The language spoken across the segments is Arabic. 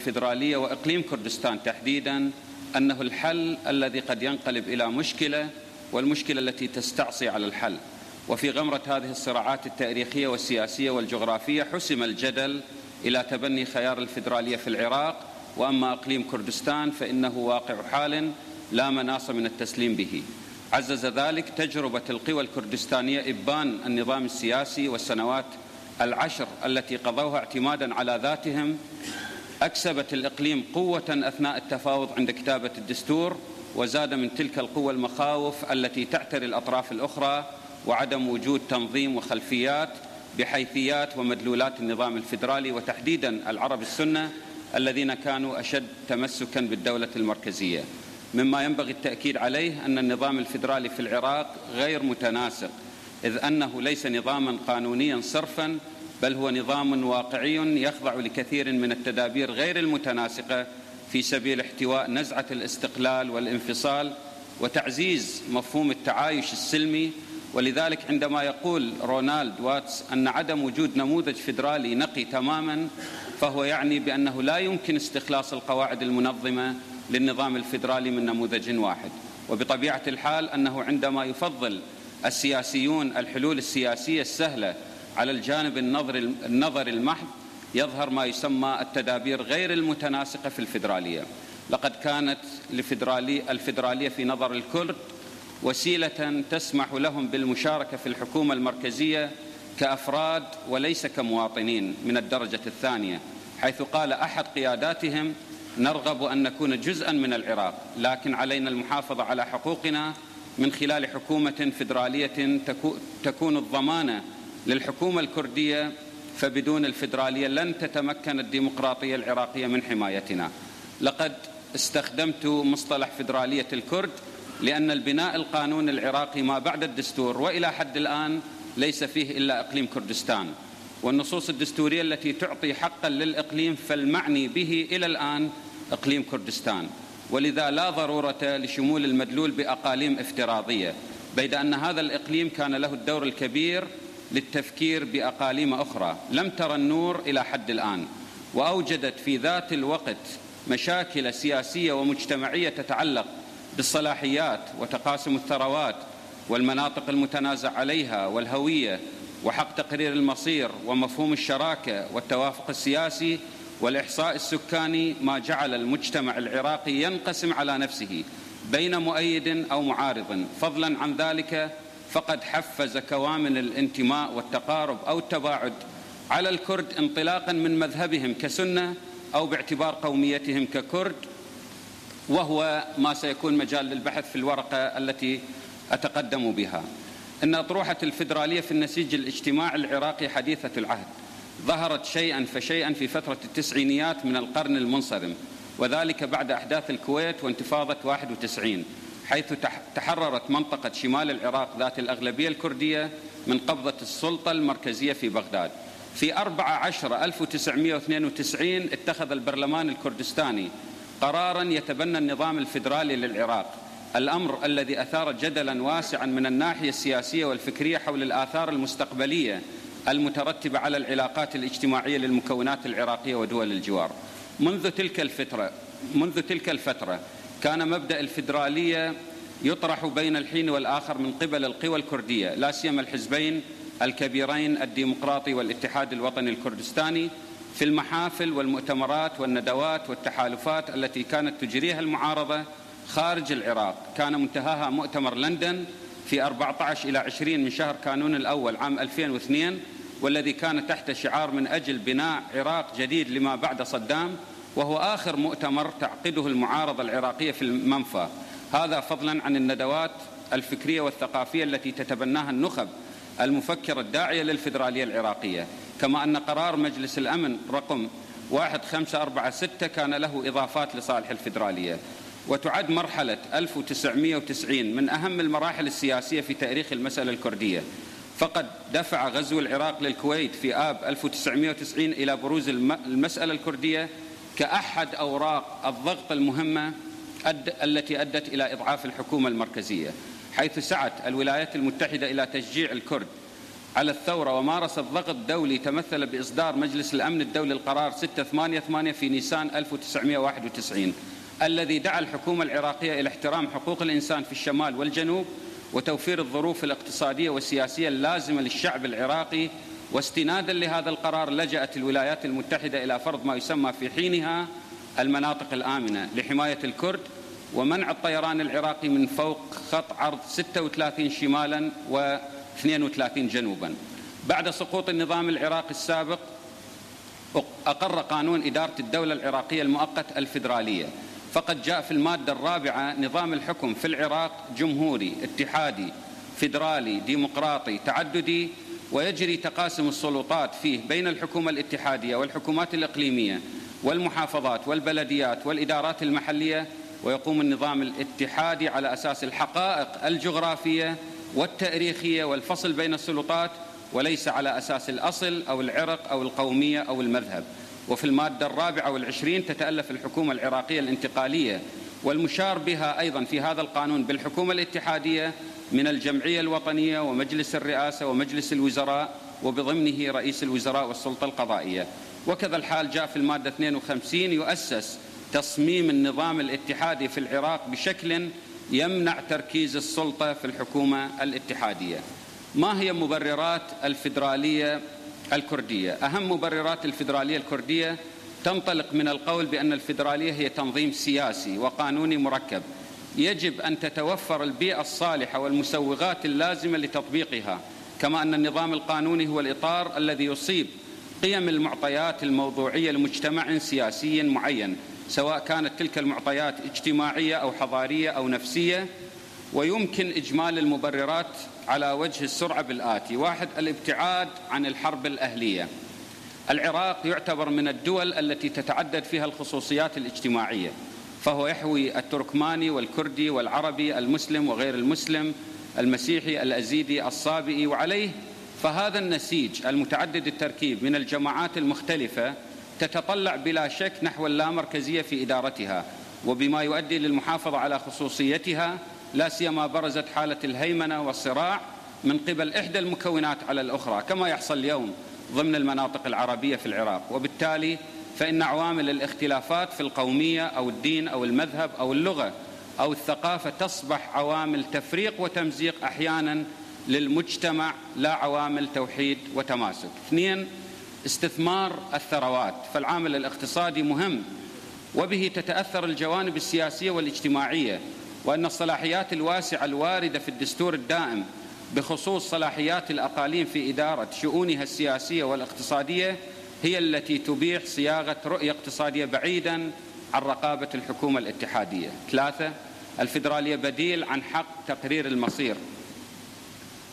الفيدرالية وإقليم كردستان تحديدا أنه الحل الذي قد ينقلب إلى مشكلة، والمشكلة التي تستعصي على الحل. وفي غمرة هذه الصراعات التاريخية والسياسية والجغرافية حسم الجدل إلى تبني خيار الفيدرالية في العراق، وأما إقليم كردستان فإنه واقع حال لا مناص من التسليم به. عزز ذلك تجربة القوى الكردستانية إبان النظام السياسي والسنوات العشر التي قضوها اعتمادا على ذاتهم. أكسبت الإقليم قوة أثناء التفاوض عند كتابة الدستور، وزاد من تلك القوة المخاوف التي تعتري الأطراف الأخرى وعدم وجود تنظيم وخلفيات بحيثيات ومدلولات النظام الفيدرالي، وتحديدا العرب السنة الذين كانوا أشد تمسكا بالدولة المركزية. مما ينبغي التأكيد عليه أن النظام الفيدرالي في العراق غير متناسق، إذ أنه ليس نظاما قانونيا صرفا، بل هو نظام واقعي يخضع لكثير من التدابير غير المتناسقة في سبيل احتواء نزعة الاستقلال والانفصال وتعزيز مفهوم التعايش السلمي. ولذلك عندما يقول رونالد واتس أن عدم وجود نموذج فيدرالي نقي تماما، فهو يعني بأنه لا يمكن استخلاص القواعد المنظمة للنظام الفيدرالي من نموذج واحد. وبطبيعة الحال أنه عندما يفضل السياسيون الحلول السياسية السهلة على الجانب النظري المحض، يظهر ما يسمى التدابير غير المتناسقة في الفيدرالية. لقد كانت الفيدرالية في نظر الكرد وسيلة تسمح لهم بالمشاركة في الحكومة المركزية كأفراد وليس كمواطنين من الدرجة الثانية، حيث قال أحد قياداتهم: نرغب أن نكون جزءا من العراق، لكن علينا المحافظة على حقوقنا من خلال حكومة فيدرالية تكون الضمانة للحكومة الكردية، فبدون الفيدرالية لن تتمكن الديمقراطية العراقية من حمايتنا. لقد استخدمت مصطلح فيدرالية الكرد لأن البناء القانوني العراقي ما بعد الدستور وإلى حد الآن ليس فيه إلا إقليم كردستان، والنصوص الدستورية التي تعطي حقا للإقليم فالمعني به إلى الآن إقليم كردستان، ولذا لا ضرورة لشمول المدلول بأقاليم افتراضية، بيد أن هذا الإقليم كان له الدور الكبير للتفكير بأقاليم أخرى لم ترى النور إلى حد الآن، وأوجدت في ذات الوقت مشاكل سياسية ومجتمعية تتعلق بالصلاحيات وتقاسم الثروات والمناطق المتنازع عليها والهوية وحق تقرير المصير ومفهوم الشراكة والتوافق السياسي والإحصاء السكاني، ما جعل المجتمع العراقي ينقسم على نفسه بين مؤيد أو معارض. فضلا عن ذلك فقد حفز كوامن الانتماء والتقارب أو التباعد على الكرد انطلاقا من مذهبهم كسنة أو باعتبار قوميتهم ككرد، وهو ما سيكون مجال للبحث في الورقة التي أتقدم بها. إن أطروحة الفيدرالية في النسيج الاجتماعي العراقي حديثة العهد، ظهرت شيئا فشيئا في فترة التسعينيات من القرن المنصرم، وذلك بعد أحداث الكويت وانتفاضة 91، حيث تحررت منطقة شمال العراق ذات الأغلبية الكردية من قبضة السلطة المركزية في بغداد. في 14/1992 اتخذ البرلمان الكردستاني قرارا يتبنى النظام الفيدرالي للعراق، الأمر الذي أثار جدلا واسعا من الناحية السياسية والفكرية حول الآثار المستقبلية المترتبة على العلاقات الاجتماعية للمكونات العراقية ودول الجوار. منذ تلك الفترة كان مبدأ الفيدرالية يطرح بين الحين والآخر من قبل القوى الكردية، لا سيما الحزبين الكبيرين الديمقراطي والاتحاد الوطني الكردستاني، في المحافل والمؤتمرات والندوات والتحالفات التي كانت تجريها المعارضة خارج العراق. كان منتهاها مؤتمر لندن في 14 إلى 20 من شهر كانون الأول عام 2002، والذي كان تحت شعار من أجل بناء عراق جديد لما بعد صدام، وهو آخر مؤتمر تعقده المعارضة العراقية في المنفى. هذا فضلا عن الندوات الفكرية والثقافية التي تتبناها النخب المفكرة الداعية للفيدرالية العراقية. كما أن قرار مجلس الأمن رقم 1546 كان له إضافات لصالح الفيدرالية. وتعد مرحلة 1990 من أهم المراحل السياسية في تاريخ المسألة الكردية، فقد دفع غزو العراق للكويت في آب 1990 إلى بروز المسألة الكردية كأحد أوراق الضغط المهمة التي أدت إلى إضعاف الحكومة المركزية، حيث سعت الولايات المتحدة إلى تشجيع الكرد على الثورة ومارست ضغط دولي تمثل بإصدار مجلس الأمن الدولي القرار 688 في نيسان 1991 الذي دعا الحكومة العراقية إلى احترام حقوق الإنسان في الشمال والجنوب وتوفير الظروف الاقتصادية والسياسية اللازمة للشعب العراقي. واستنادا لهذا القرار لجأت الولايات المتحدة إلى فرض ما يسمى في حينها المناطق الآمنة لحماية الكرد ومنع الطيران العراقي من فوق خط عرض 36 شمالا و32 جنوبا. بعد سقوط النظام العراقي السابق أقر قانون إدارة الدولة العراقية المؤقت الفيدرالية، فقد جاء في المادة الرابعة نظام الحكم في العراق جمهوري اتحادي فيدرالي ديمقراطي تعددي، ويجري تقاسم السلطات فيه بين الحكومة الاتحادية والحكومات الإقليمية والمحافظات والبلديات والإدارات المحلية، ويقوم النظام الاتحادي على أساس الحقائق الجغرافية والتاريخية والفصل بين السلطات وليس على أساس الأصل أو العرق أو القومية أو المذهب. وفي المادة 24 تتألف الحكومة العراقية الانتقالية والمشار بها أيضا في هذا القانون بالحكومة الاتحادية من الجمعية الوطنية ومجلس الرئاسة ومجلس الوزراء وبضمنه رئيس الوزراء والسلطة القضائية. وكذا الحال جاء في المادة 52 يؤسس تصميم النظام الاتحادي في العراق بشكل يمنع تركيز السلطة في الحكومة الاتحادية. ما هي مبررات الفيدرالية الكردية؟ أهم مبررات الفيدرالية الكردية تنطلق من القول بأن الفيدرالية هي تنظيم سياسي وقانوني مركب يجب أن تتوفر البيئة الصالحة والمسوغات اللازمة لتطبيقها، كما أن النظام القانوني هو الإطار الذي يصيب قيم المعطيات الموضوعية لمجتمع سياسي معين، سواء كانت تلك المعطيات اجتماعية أو حضارية أو نفسية. ويمكن إجمال المبررات على وجه السرعة بالآتي: 1. الابتعاد عن الحرب الأهلية. العراق يعتبر من الدول التي تتعدد فيها الخصوصيات الاجتماعية، فهو يحوي التركماني والكردي والعربي المسلم وغير المسلم المسيحي الأزيدي الصابئي، وعليه فهذا النسيج المتعدد التركيب من الجماعات المختلفة تتطلع بلا شك نحو اللامركزية في إدارتها، وبما يؤدي للمحافظة على خصوصيتها، لا سيما برزت حالة الهيمنة والصراع من قبل إحدى المكونات على الأخرى كما يحصل اليوم ضمن المناطق العربية في العراق. وبالتالي فإن عوامل الاختلافات في القومية أو الدين أو المذهب أو اللغة أو الثقافة تصبح عوامل تفريق وتمزيق أحيانا للمجتمع لا عوامل توحيد وتماسك. 2. استثمار الثروات، فالعامل الاقتصادي مهم وبه تتأثر الجوانب السياسية والاجتماعية، وأن الصلاحيات الواسعة الواردة في الدستور الدائم بخصوص صلاحيات الأقاليم في إدارة شؤونها السياسية والاقتصادية هي التي تبيح صياغة رؤية اقتصادية بعيدا عن رقابة الحكومة الاتحادية. 3. الفيدرالية بديل عن حق تقرير المصير،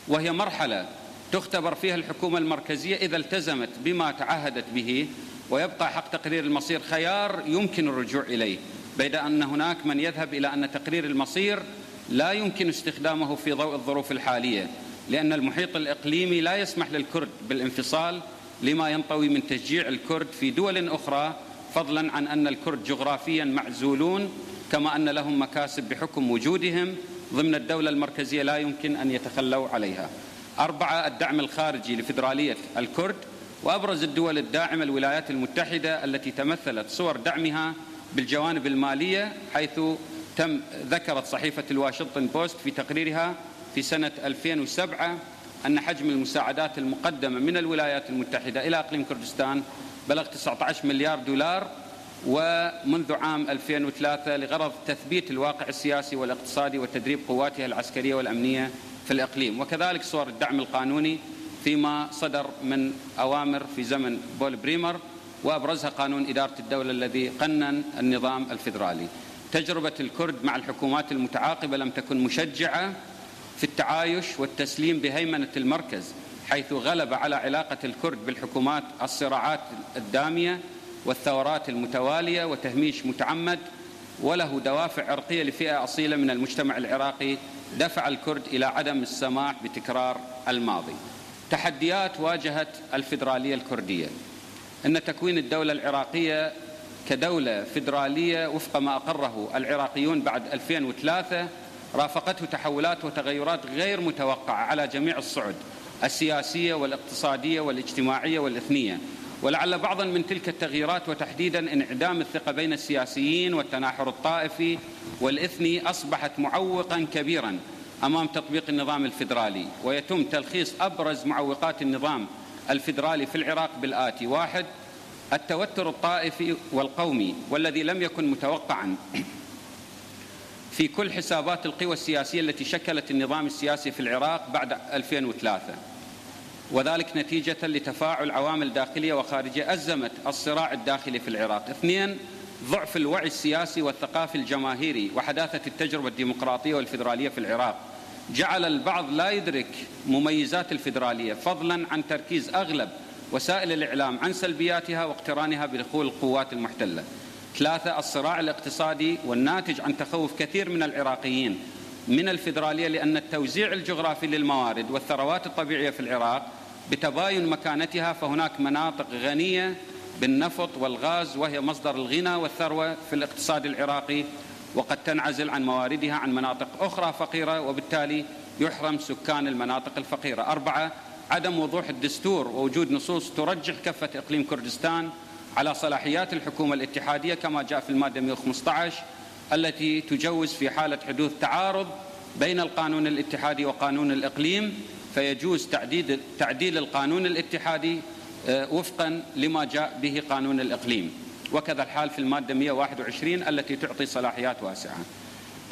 وهي مرحلة تختبر فيها الحكومة المركزية إذا التزمت بما تعهدت به، ويبقى حق تقرير المصير خيار يمكن الرجوع إليه، بيد أن هناك من يذهب إلى أن تقرير المصير لا يمكن استخدامه في ضوء الظروف الحالية، لأن المحيط الإقليمي لا يسمح للكرد بالانفصال لما ينطوي من تشجيع الكرد في دول أخرى، فضلا عن أن الكرد جغرافيا معزولون، كما أن لهم مكاسب بحكم وجودهم ضمن الدولة المركزية لا يمكن أن يتخلوا عليها. 4. الدعم الخارجي لفيدرالية الكرد، وأبرز الدول الداعمة الولايات المتحدة التي تمثلت صور دعمها بالجوانب المالية، حيث ذكرت صحيفة الواشنطن بوست في تقريرها في سنة 2007 أن حجم المساعدات المقدمة من الولايات المتحدة إلى إقليم كردستان بلغ 19 مليار دولار، ومنذ عام 2003 لغرض تثبيت الواقع السياسي والاقتصادي وتدريب قواتها العسكرية والأمنية في الإقليم. وكذلك صور الدعم القانوني فيما صدر من أوامر في زمن بول بريمر، وأبرزها قانون إدارة الدولة الذي قنن النظام الفيدرالي. تجربة الكرد مع الحكومات المتعاقبة لم تكن مشجعة في التعايش والتسليم بهيمنة المركز، حيث غلب على علاقة الكرد بالحكومات الصراعات الدامية والثورات المتوالية وتهميش متعمد، وله دوافع عرقية لفئة أصيلة من المجتمع العراقي دفع الكرد إلى عدم السماح بتكرار الماضي. تحديات واجهت الفيدرالية الكردية: أن تكوين الدولة العراقية كدولة فيدرالية وفق ما أقره العراقيون بعد 2003 رافقته تحولات وتغيرات غير متوقعة على جميع الصعد السياسية والاقتصادية والاجتماعية والإثنية. ولعل بعضا من تلك التغييرات وتحديدا انعدام الثقة بين السياسيين والتناحر الطائفي والإثني أصبحت معوقا كبيرا أمام تطبيق النظام الفيدرالي. ويتم تلخيص أبرز معوقات النظام الفيدرالي في العراق بالآتي: 1. التوتر الطائفي والقومي، والذي لم يكن متوقعا في كل حسابات القوى السياسية التي شكلت النظام السياسي في العراق بعد 2003، وذلك نتيجة لتفاعل عوامل داخلية وخارجية أزمت الصراع الداخلي في العراق. 2. ضعف الوعي السياسي والثقافي الجماهيري وحداثة التجربة الديمقراطية والفيدرالية في العراق جعل البعض لا يدرك مميزات الفيدرالية، فضلا عن تركيز أغلب وسائل الإعلام عن سلبياتها واقترانها بدخول القوات المحتلة. 3. الصراع الاقتصادي والناتج عن تخوف كثير من العراقيين من الفيدرالية، لأن التوزيع الجغرافي للموارد والثروات الطبيعية في العراق بتباين مكانتها، فهناك مناطق غنية بالنفط والغاز وهي مصدر الغنى والثروة في الاقتصاد العراقي، وقد تنعزل عن مواردها عن مناطق أخرى فقيرة، وبالتالي يحرم سكان المناطق الفقيرة. 4. عدم وضوح الدستور ووجود نصوص ترجح كفة إقليم كردستان على صلاحيات الحكومة الاتحادية كما جاء في المادة 115 التي تجوز في حالة حدوث تعارض بين القانون الاتحادي وقانون الإقليم فيجوز تعديل القانون الاتحادي وفقا لما جاء به قانون الإقليم، وكذا الحال في المادة 121 التي تعطي صلاحيات واسعة.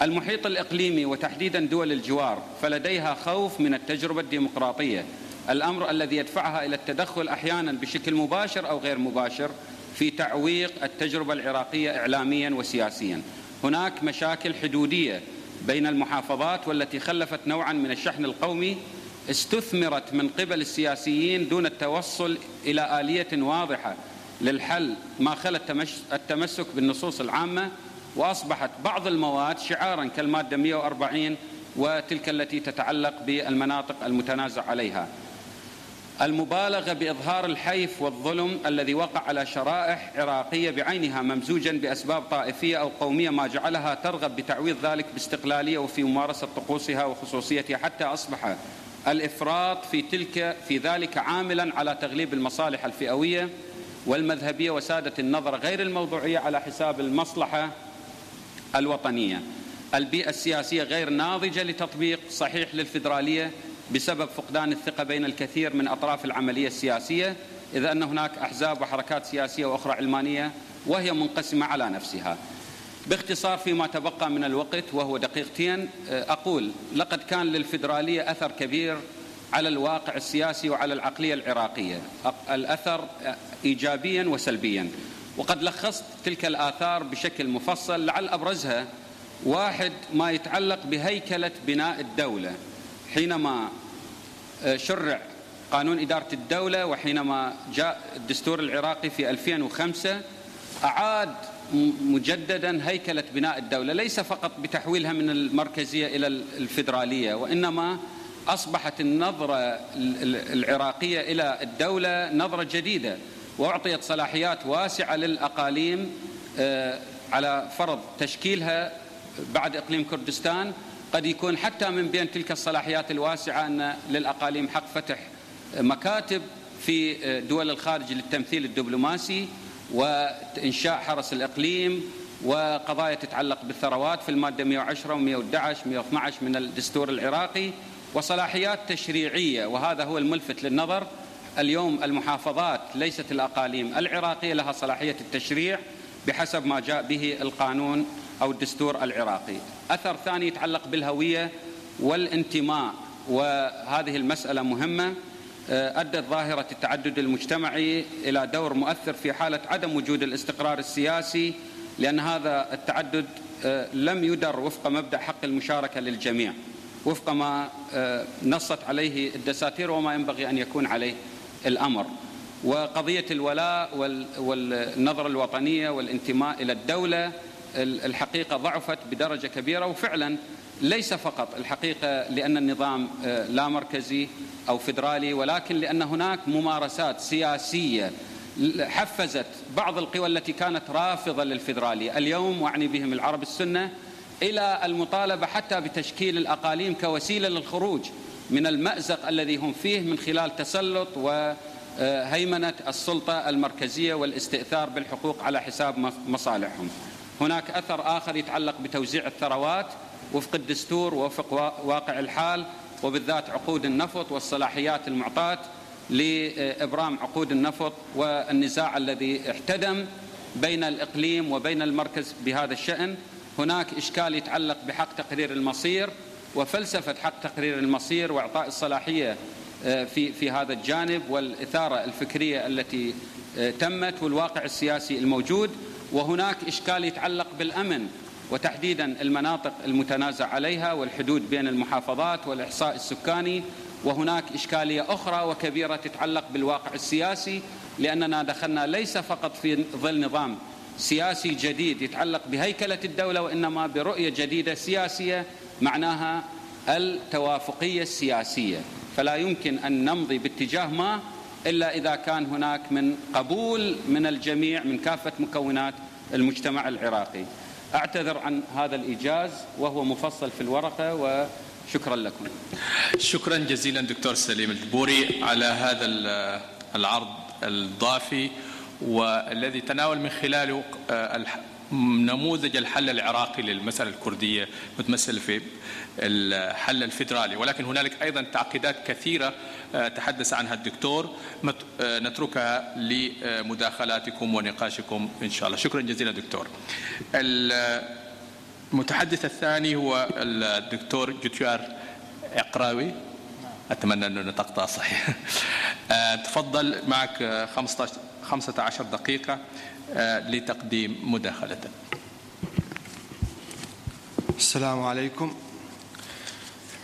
المحيط الإقليمي وتحديدا دول الجوار فلديها خوف من التجربة الديمقراطية، الأمر الذي يدفعها إلى التدخل أحيانا بشكل مباشر أو غير مباشر في تعويق التجربة العراقية إعلاميا وسياسيا. هناك مشاكل حدودية بين المحافظات والتي خلفت نوعا من الشحن القومي استثمرت من قبل السياسيين دون التوصل إلى آلية واضحة للحل، ما خلا التمسك بالنصوص العامة، وأصبحت بعض المواد شعارا كالمادة 140 وتلك التي تتعلق بالمناطق المتنازع عليها. المبالغة بإظهار الحيف والظلم الذي وقع على شرائح عراقية بعينها ممزوجا بأسباب طائفية أو قومية ما جعلها ترغب بتعويض ذلك باستقلالية وفي ممارسة طقوسها وخصوصيتها، حتى أصبح الإفراط في ذلك عاملا على تغليب المصالح الفئوية والمذهبية وسادة النظر غير الموضوعية على حساب المصلحة الوطنية. البيئة السياسية غير ناضجة لتطبيق صحيح للفيدرالية بسبب فقدان الثقة بين الكثير من أطراف العملية السياسية، إذ أن هناك أحزاب وحركات سياسية وأخرى علمانية وهي منقسمة على نفسها. باختصار فيما تبقى من الوقت وهو دقيقتين أقول: لقد كان للفيدرالية أثر كبير على الواقع السياسي وعلى العقلية العراقية، الأثر إيجابيا وسلبيا، وقد لخصت تلك الآثار بشكل مفصل. لعل أبرزها: 1. ما يتعلق بهيكلة بناء الدولة، حينما شرع قانون إدارة الدولة وحينما جاء الدستور العراقي في 2005 أعاد مجددا هيكلة بناء الدولة، ليس فقط بتحويلها من المركزية إلى الفيدرالية، وإنما أصبحت النظرة العراقية إلى الدولة نظرة جديدة، وأعطيت صلاحيات واسعة للأقاليم على فرض تشكيلها بعد إقليم كردستان. قد يكون حتى من بين تلك الصلاحيات الواسعة أن للأقاليم حق فتح مكاتب في دول الخارج للتمثيل الدبلوماسي وإنشاء حرس الإقليم وقضايا تتعلق بالثروات في المادة 110 و111 112 من الدستور العراقي، وصلاحيات تشريعية. وهذا هو الملفت للنظر اليوم: المحافظات ليست الأقاليم العراقية لها صلاحية التشريع بحسب ما جاء به القانون أو الدستور العراقي. أثر ثاني يتعلق بالهوية والانتماء، وهذه المسألة مهمة. أدت ظاهرة التعدد المجتمعي إلى دور مؤثر في حالة عدم وجود الاستقرار السياسي، لأن هذا التعدد لم يدر وفق مبدأ حق المشاركة للجميع وفق ما نصت عليه الدساتير وما ينبغي أن يكون عليه الأمر. وقضية الولاء والنظرة الوطنية والانتماء إلى الدولة الحقيقة ضعفت بدرجة كبيرة، وفعلا ليس فقط الحقيقة لأن النظام لا مركزي أو فيدرالي، ولكن لأن هناك ممارسات سياسية حفزت بعض القوى التي كانت رافضة للفيدرالية اليوم، وأعني بهم العرب السنة، إلى المطالبة حتى بتشكيل الأقاليم كوسيلة للخروج من المأزق الذي هم فيه من خلال تسلط وهيمنة السلطة المركزية والاستئثار بالحقوق على حساب مصالحهم. هناك أثر آخر يتعلق بتوزيع الثروات وفق الدستور ووفق واقع الحال، وبالذات عقود النفط والصلاحيات المعطاة لإبرام عقود النفط والنزاع الذي احتدم بين الإقليم وبين المركز بهذا الشأن. هناك إشكال يتعلق بحق تقرير المصير وفلسفة حق تقرير المصير وإعطاء الصلاحية في هذا الجانب، والإثارة الفكرية التي تمت والواقع السياسي الموجود. وهناك إشكال يتعلق بالأمن وتحديدا المناطق المتنازع عليها والحدود بين المحافظات والإحصاء السكاني. وهناك إشكالية أخرى وكبيرة تتعلق بالواقع السياسي، لأننا دخلنا ليس فقط في ظل نظام سياسي جديد يتعلق بهيكلة الدولة، وإنما برؤية جديدة سياسية معناها التوافقية السياسية. فلا يمكن أن نمضي باتجاه ما إلا إذا كان هناك من قبول من الجميع من كافة مكونات المجتمع العراقي. أعتذر عن هذا الإيجاز وهو مفصل في الورقة، وشكرا لكم. شكرا جزيلا دكتور سليم الجبوري على هذا العرض الضافي، والذي تناول من خلاله نموذج الحل العراقي للمسألة الكردية متمثل في الحل الفيدرالي. ولكن هنالك أيضا تعقيدات كثيرة تحدث عنها الدكتور، نتركها لمداخلاتكم ونقاشكم إن شاء الله. شكرا جزيلا دكتور. المتحدث الثاني هو الدكتور جوتيار عقراوي، أتمنى أن نطقتها صحيح. تفضل، معك 15 دقيقة لتقديم مداخلة. السلام عليكم.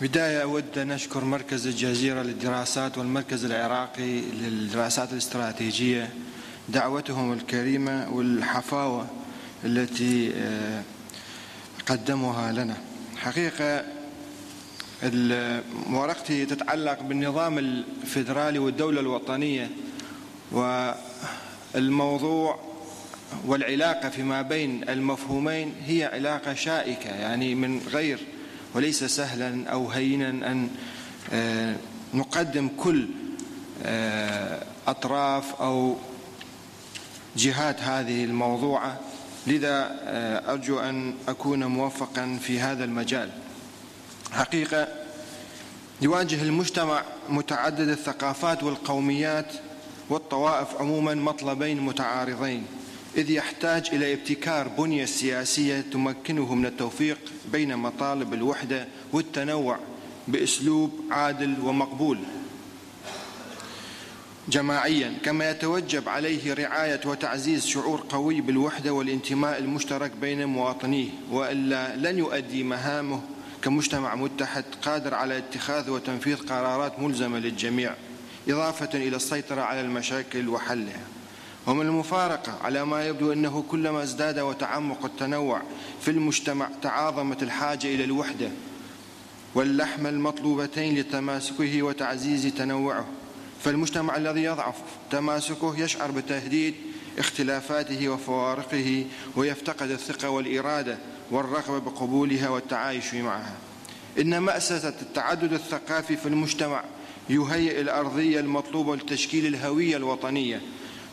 بداية أود أن أشكر مركز الجزيرة للدراسات والمركز العراقي للدراسات الاستراتيجية دعوتهم الكريمة والحفاوة التي قدموها لنا. حقيقة ورقتي تتعلق بالنظام الفيدرالي والدولة الوطنية، والموضوع والعلاقة فيما بين المفهومين هي علاقة شائكة، يعني من غير وليس سهلا أو هينا أن نقدم كل أطراف أو جهات هذه الموضوعة. لذا أرجو أن أكون موفقا في هذا المجال. حقيقة يواجه المجتمع متعدد الثقافات والقوميات والطوائف عموما مطلبين متعارضين، إذ يحتاج إلى ابتكار بنية سياسية تمكنه من التوفيق بين مطالب الوحدة والتنوع بأسلوب عادل ومقبول جماعيا، كما يتوجب عليه رعاية وتعزيز شعور قوي بالوحدة والانتماء المشترك بين مواطنيه، وإلا لن يؤدي مهامه كمجتمع متحد قادر على اتخاذ وتنفيذ قرارات ملزمة للجميع، إضافة إلى السيطرة على المشاكل وحلها. ومن المفارقة على ما يبدو أنه كلما ازداد وتعمق التنوع في المجتمع تعاظمت الحاجة إلى الوحدة واللحم المطلوبتين لتماسكه وتعزيز تنوعه، فالمجتمع الذي يضعف تماسكه يشعر بتهديد اختلافاته وفوارقه، ويفتقد الثقة والإرادة والرغبة بقبولها والتعايش معها. إن مأسسة التعدد الثقافي في المجتمع يهيئ الأرضية المطلوبة لتشكيل الهوية الوطنية،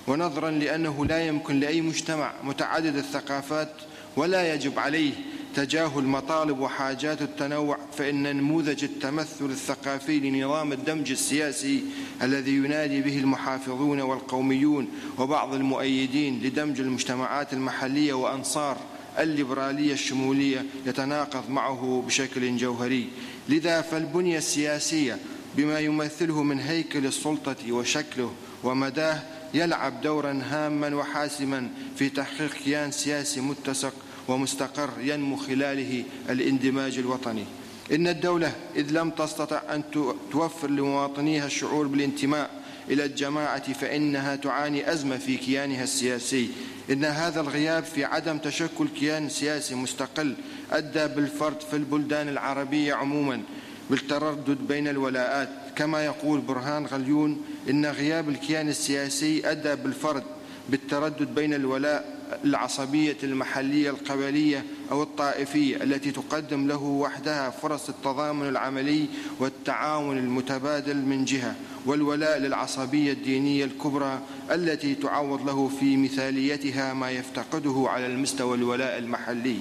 ونظرا لأنه لا يمكن لأي مجتمع متعدد الثقافات ولا يجب عليه تجاهل مطالب وحاجات التنوع، فإن نموذج التمثل الثقافي لنظام الدمج السياسي الذي ينادي به المحافظون والقوميون وبعض المؤيدين لدمج المجتمعات المحلية وأنصار الليبرالية الشمولية يتناقض معه بشكل جوهري. لذا فالبنية السياسية بما يمثله من هيكل السلطة وشكله ومداه يلعب دورا هاما وحاسما في تحقيق كيان سياسي متسق ومستقر ينمو خلاله الاندماج الوطني. إن الدولة إذ لم تستطع أن توفر لمواطنيها الشعور بالانتماء إلى الجماعة فإنها تعاني أزمة في كيانها السياسي. إن هذا الغياب في عدم تشكل كيان سياسي مستقل أدى بالفرد في البلدان العربية عموما بالتردد بين الولاءات، كما يقول برهان غليون إن غياب الكيان السياسي أدى بالفرد بالتردد بين الولاء العصبية المحلية القبلية أو الطائفية التي تقدم له وحدها فرص التضامن العملي والتعاون المتبادل من جهة، والولاء للعصبية الدينية الكبرى التي تعوض له في مثاليتها ما يفتقده على المستوى الولاء المحلي،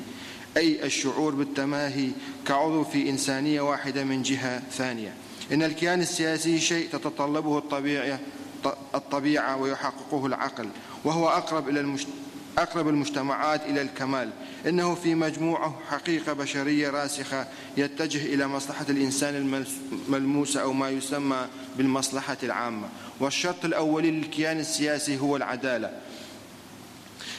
أي الشعور بالتماهي كعضو في إنسانية واحدة من جهة ثانية. إن الكيان السياسي شيء تتطلبه الطبيعة ويحققه العقل، وهو أقرب المجتمعات إلى الكمال. إنه في مجموعه حقيقة بشرية راسخة يتجه إلى مصلحة الإنسان الملموسة أو ما يسمى بالمصلحة العامة. والشرط الأولي للكيان السياسي هو العدالة.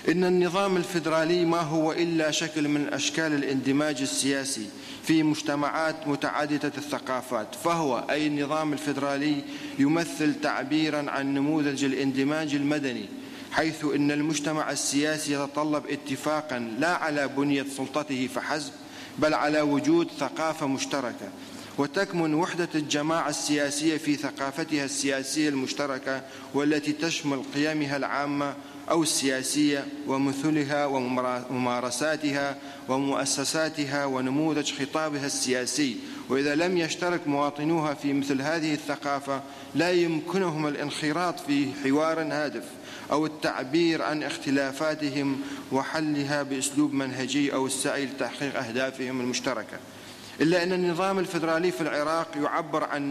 إن النظام الفيدرالي ما هو إلا شكل من أشكال الاندماج السياسي في مجتمعات متعددة الثقافات، فهو أي النظام الفيدرالي يمثل تعبيرا عن نموذج الاندماج المدني، حيث إن المجتمع السياسي يتطلب اتفاقا لا على بنية سلطته فحسب، بل على وجود ثقافة مشتركة، وتكمن وحدة الجماعة السياسية في ثقافتها السياسية المشتركة، والتي تشمل قيمها العامة أو السياسية ومثلها وممارساتها ومؤسساتها ونموذج خطابها السياسي. وإذا لم يشترك مواطنوها في مثل هذه الثقافة لا يمكنهم الانخراط في حوار هادف أو التعبير عن اختلافاتهم وحلها بأسلوب منهجي أو السعي لتحقيق أهدافهم المشتركة. إلا أن النظام الفيدرالي في العراق يعبر عن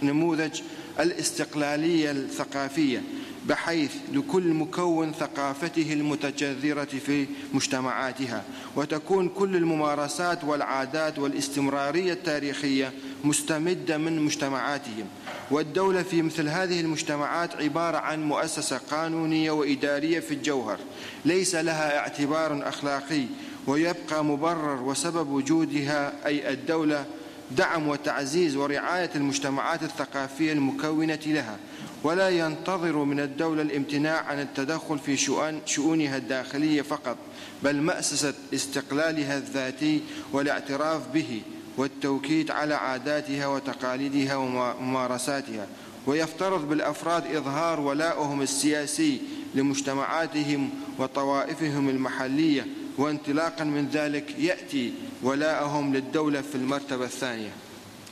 نموذج الاستقلالية الثقافية، بحيث لكل مكون ثقافته المتجذرة في مجتمعاتها، وتكون كل الممارسات والعادات والاستمرارية التاريخية مستمدة من مجتمعاتهم. والدولة في مثل هذه المجتمعات عبارة عن مؤسسة قانونية وإدارية في الجوهر، ليس لها اعتبار أخلاقي، ويبقى مبرر وسبب وجودها أي الدولة دعم وتعزيز ورعاية المجتمعات الثقافية المكونة لها، ولا ينتظر من الدولة الامتناع عن التدخل في شؤونها الداخلية فقط، بل مأسسة استقلالها الذاتي والاعتراف به والتوكيد على عاداتها وتقاليدها وممارساتها. ويفترض بالأفراد إظهار ولائهم السياسي لمجتمعاتهم وطوائفهم المحلية، وانطلاقا من ذلك يأتي ولاءهم للدولة في المرتبة الثانية.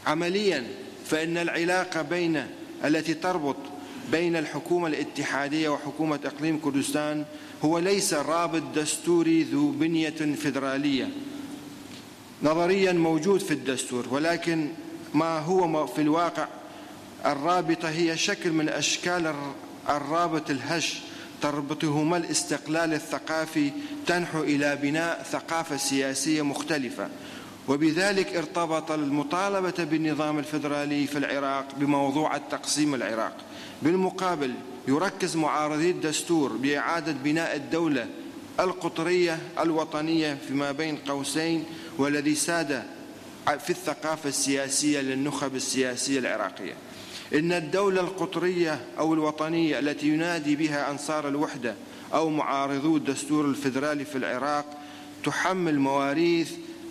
عمليا فإن العلاقة التي تربط بين الحكومة الاتحادية وحكومة إقليم كردستان هو ليس رابط دستوري ذو بنية فيدرالية نظريا موجود في الدستور، ولكن ما هو في الواقع الرابطة هي شكل من أشكال الرابط الهش تربطهما الاستقلال الثقافي تنحو إلى بناء ثقافة سياسية مختلفة. وبذلك ارتبط المطالبة بالنظام الفيدرالي في العراق بموضوع التقسيم العراق. بالمقابل يركز معارضي الدستور بإعادة بناء الدولة القطرية الوطنية فيما بين قوسين، والذي ساد في الثقافة السياسية للنخب السياسية العراقية. إن الدولة القطرية أو الوطنية التي ينادي بها أنصار الوحدة أو معارضو الدستور الفيدرالي في العراق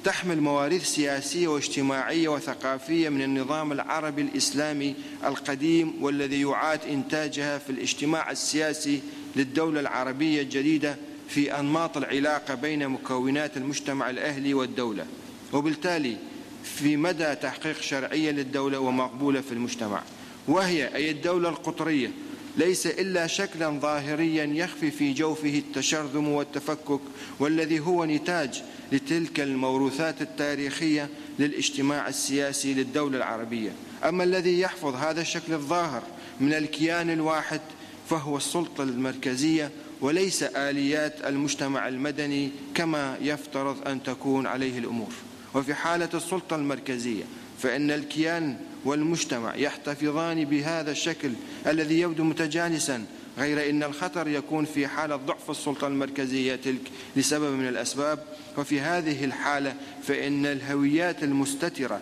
تحمل مواريث سياسية واجتماعية وثقافية من النظام العربي الإسلامي القديم، والذي يعاد إنتاجها في الاجتماع السياسي للدولة العربية الجديدة في أنماط العلاقة بين مكونات المجتمع الأهلي والدولة، وبالتالي في مدى تحقيق شرعية للدولة ومقبولة في المجتمع. وهي أي الدولة القطرية ليس إلا شكلا ظاهريا يخفي في جوفه التشرذم والتفكك، والذي هو نتاج لتلك الموروثات التاريخية للاجتماع السياسي للدولة العربية. أما الذي يحفظ هذا الشكل الظاهر من الكيان الواحد فهو السلطة المركزية، وليس آليات المجتمع المدني كما يفترض أن تكون عليه الأمور. وفي حالة السلطة المركزية فإن الكيان والمجتمع يحتفظان بهذا الشكل الذي يبدو متجانسا، غير إن الخطر يكون في حالة ضعف السلطة المركزية تلك لسبب من الأسباب. وفي هذه الحالة فإن الهويات المستترة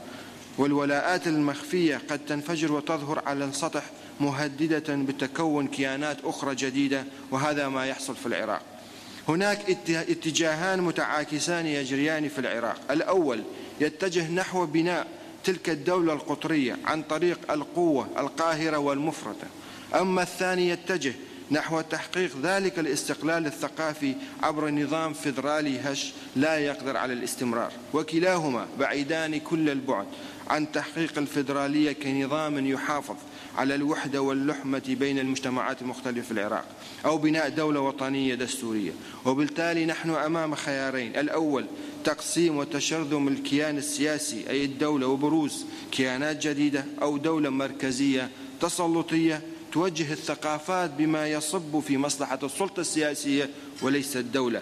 والولاءات المخفية قد تنفجر وتظهر على السطح مهددة بتكون كيانات أخرى جديدة، وهذا ما يحصل في العراق. هناك اتجاهان متعاكسان يجريان في العراق. الأول يتجه نحو بناء تلك الدولة القطرية عن طريق القوة القاهرة والمفرطة، أما الثاني يتجه نحو تحقيق ذلك الاستقلال الثقافي عبر نظام فيدرالي هش لا يقدر على الاستمرار، وكلاهما بعيدان كل البعد عن تحقيق الفيدرالية كنظام يحافظ على الوحدة واللحمة بين المجتمعات المختلفة في العراق، أو بناء دولة وطنية دستورية. وبالتالي نحن أمام خيارين: الأول تقسيم وتشرذم الكيان السياسي أي الدولة وبروز كيانات جديدة، أو دولة مركزية تسلطية توجه الثقافات بما يصب في مصلحة السلطة السياسية وليس الدولة.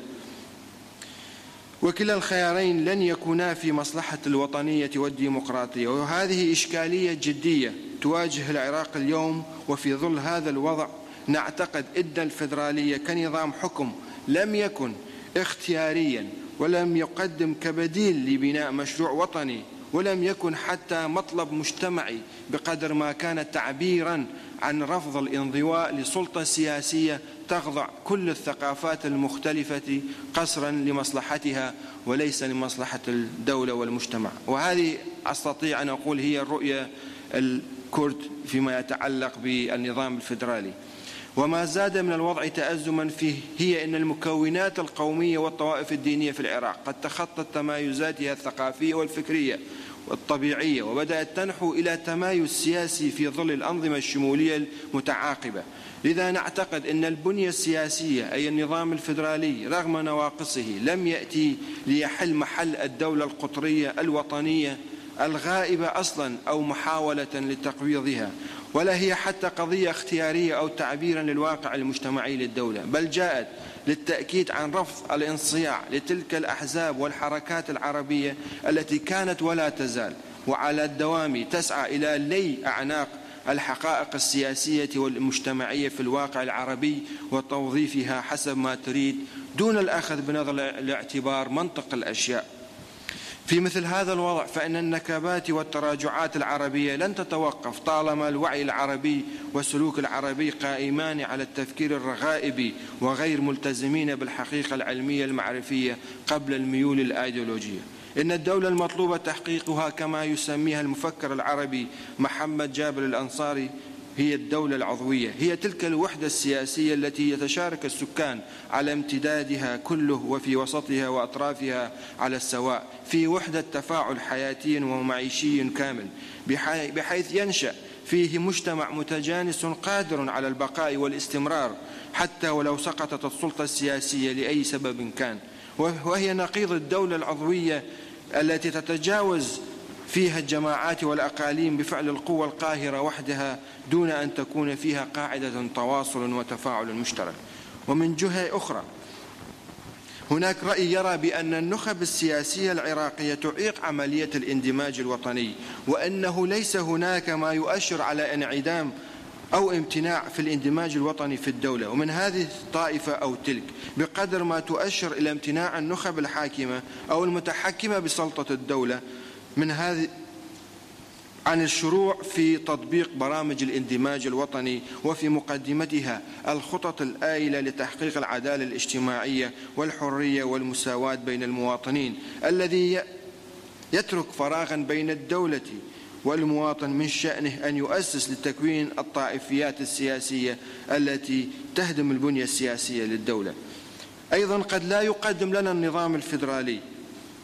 وكلا الخيارين لن يكونا في مصلحة الوطنية والديمقراطية، وهذه إشكالية جدية تواجه العراق اليوم. وفي ظل هذا الوضع نعتقد أن الفيدرالية كنظام حكم لم يكن اختياريا، ولم يقدم كبديل لبناء مشروع وطني، ولم يكن حتى مطلب مجتمعي بقدر ما كان تعبيرا عن رفض الانضواء لسلطة سياسية تخضع كل الثقافات المختلفة قصرا لمصلحتها وليس لمصلحة الدولة والمجتمع. وهذه أستطيع أن أقول هي الرؤية الكرد فيما يتعلق بالنظام الفيدرالي. وما زاد من الوضع تأزما فيه هي أن المكونات القومية والطوائف الدينية في العراق قد تخطت تمايزاتها الثقافية والفكرية والطبيعية، وبدأت تنحو إلى تمايز سياسي في ظل الأنظمة الشمولية المتعاقبة. لذا نعتقد أن البنية السياسية أي النظام الفيدرالي رغم نواقصه لم يأتي ليحل محل الدولة القطرية الوطنية الغائبة أصلا أو محاولة لتقويضها، ولا هي حتى قضية اختيارية أو تعبيرا للواقع المجتمعي للدولة، بل جاءت للتأكيد عن رفض الانصياع لتلك الأحزاب والحركات العربية التي كانت ولا تزال وعلى الدوام تسعى إلى لي أعناق الحقائق السياسية والمجتمعية في الواقع العربي وتوظيفها حسب ما تريد دون الأخذ بنظر الاعتبار منطق الأشياء. في مثل هذا الوضع فإن النكبات والتراجعات العربية لن تتوقف طالما الوعي العربي والسلوك العربي قائمان على التفكير الرغائبي وغير ملتزمين بالحقيقة العلمية المعرفية قبل الميول الأيديولوجية. إن الدولة المطلوبة تحقيقها كما يسميها المفكر العربي محمد جابر الأنصاري هي الدولة العضوية، هي تلك الوحدة السياسية التي يتشارك السكان على امتدادها كله وفي وسطها وأطرافها على السواء في وحدة تفاعل حياتي ومعيشي كامل، بحيث ينشأ فيه مجتمع متجانس قادر على البقاء والاستمرار حتى ولو سقطت السلطة السياسية لأي سبب كان، وهي نقيض الدولة العضوية التي تتجاوز فيها الجماعات والأقاليم بفعل القوى القاهرة وحدها دون أن تكون فيها قاعدة تواصل وتفاعل مشترك. ومن جهة أخرى هناك رأي يرى بأن النخب السياسية العراقية تعيق عملية الاندماج الوطني، وأنه ليس هناك ما يؤشر على انعدام أو امتناع في الاندماج الوطني في الدولة ومن هذه الطائفة أو تلك، بقدر ما تؤشر إلى امتناع النخب الحاكمة أو المتحكمة بسلطة الدولة من هذه عن الشروع في تطبيق برامج الاندماج الوطني، وفي مقدمتها الخطط الآيلة لتحقيق العدالة الاجتماعية والحرية والمساواة بين المواطنين، الذي يترك فراغا بين الدولة والمواطن من شأنه أن يؤسس لتكوين الطائفيات السياسية التي تهدم البنية السياسية للدولة. أيضا قد لا يقدم لنا النظام الفيدرالي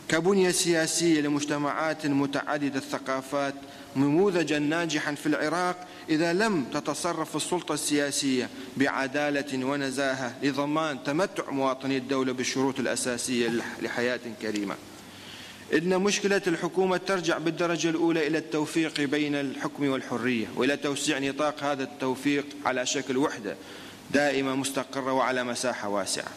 كبنية سياسية لمجتمعات متعددة الثقافات نموذجا ناجحا في العراق إذا لم تتصرف السلطة السياسية بعدالة ونزاهة لضمان تمتع مواطني الدولة بالشروط الأساسية لحياة كريمة. إن مشكلة الحكومة ترجع بالدرجة الأولى إلى التوفيق بين الحكم والحرية، وإلى توسيع نطاق هذا التوفيق على شكل وحدة دائمة مستقرة وعلى مساحة واسعة.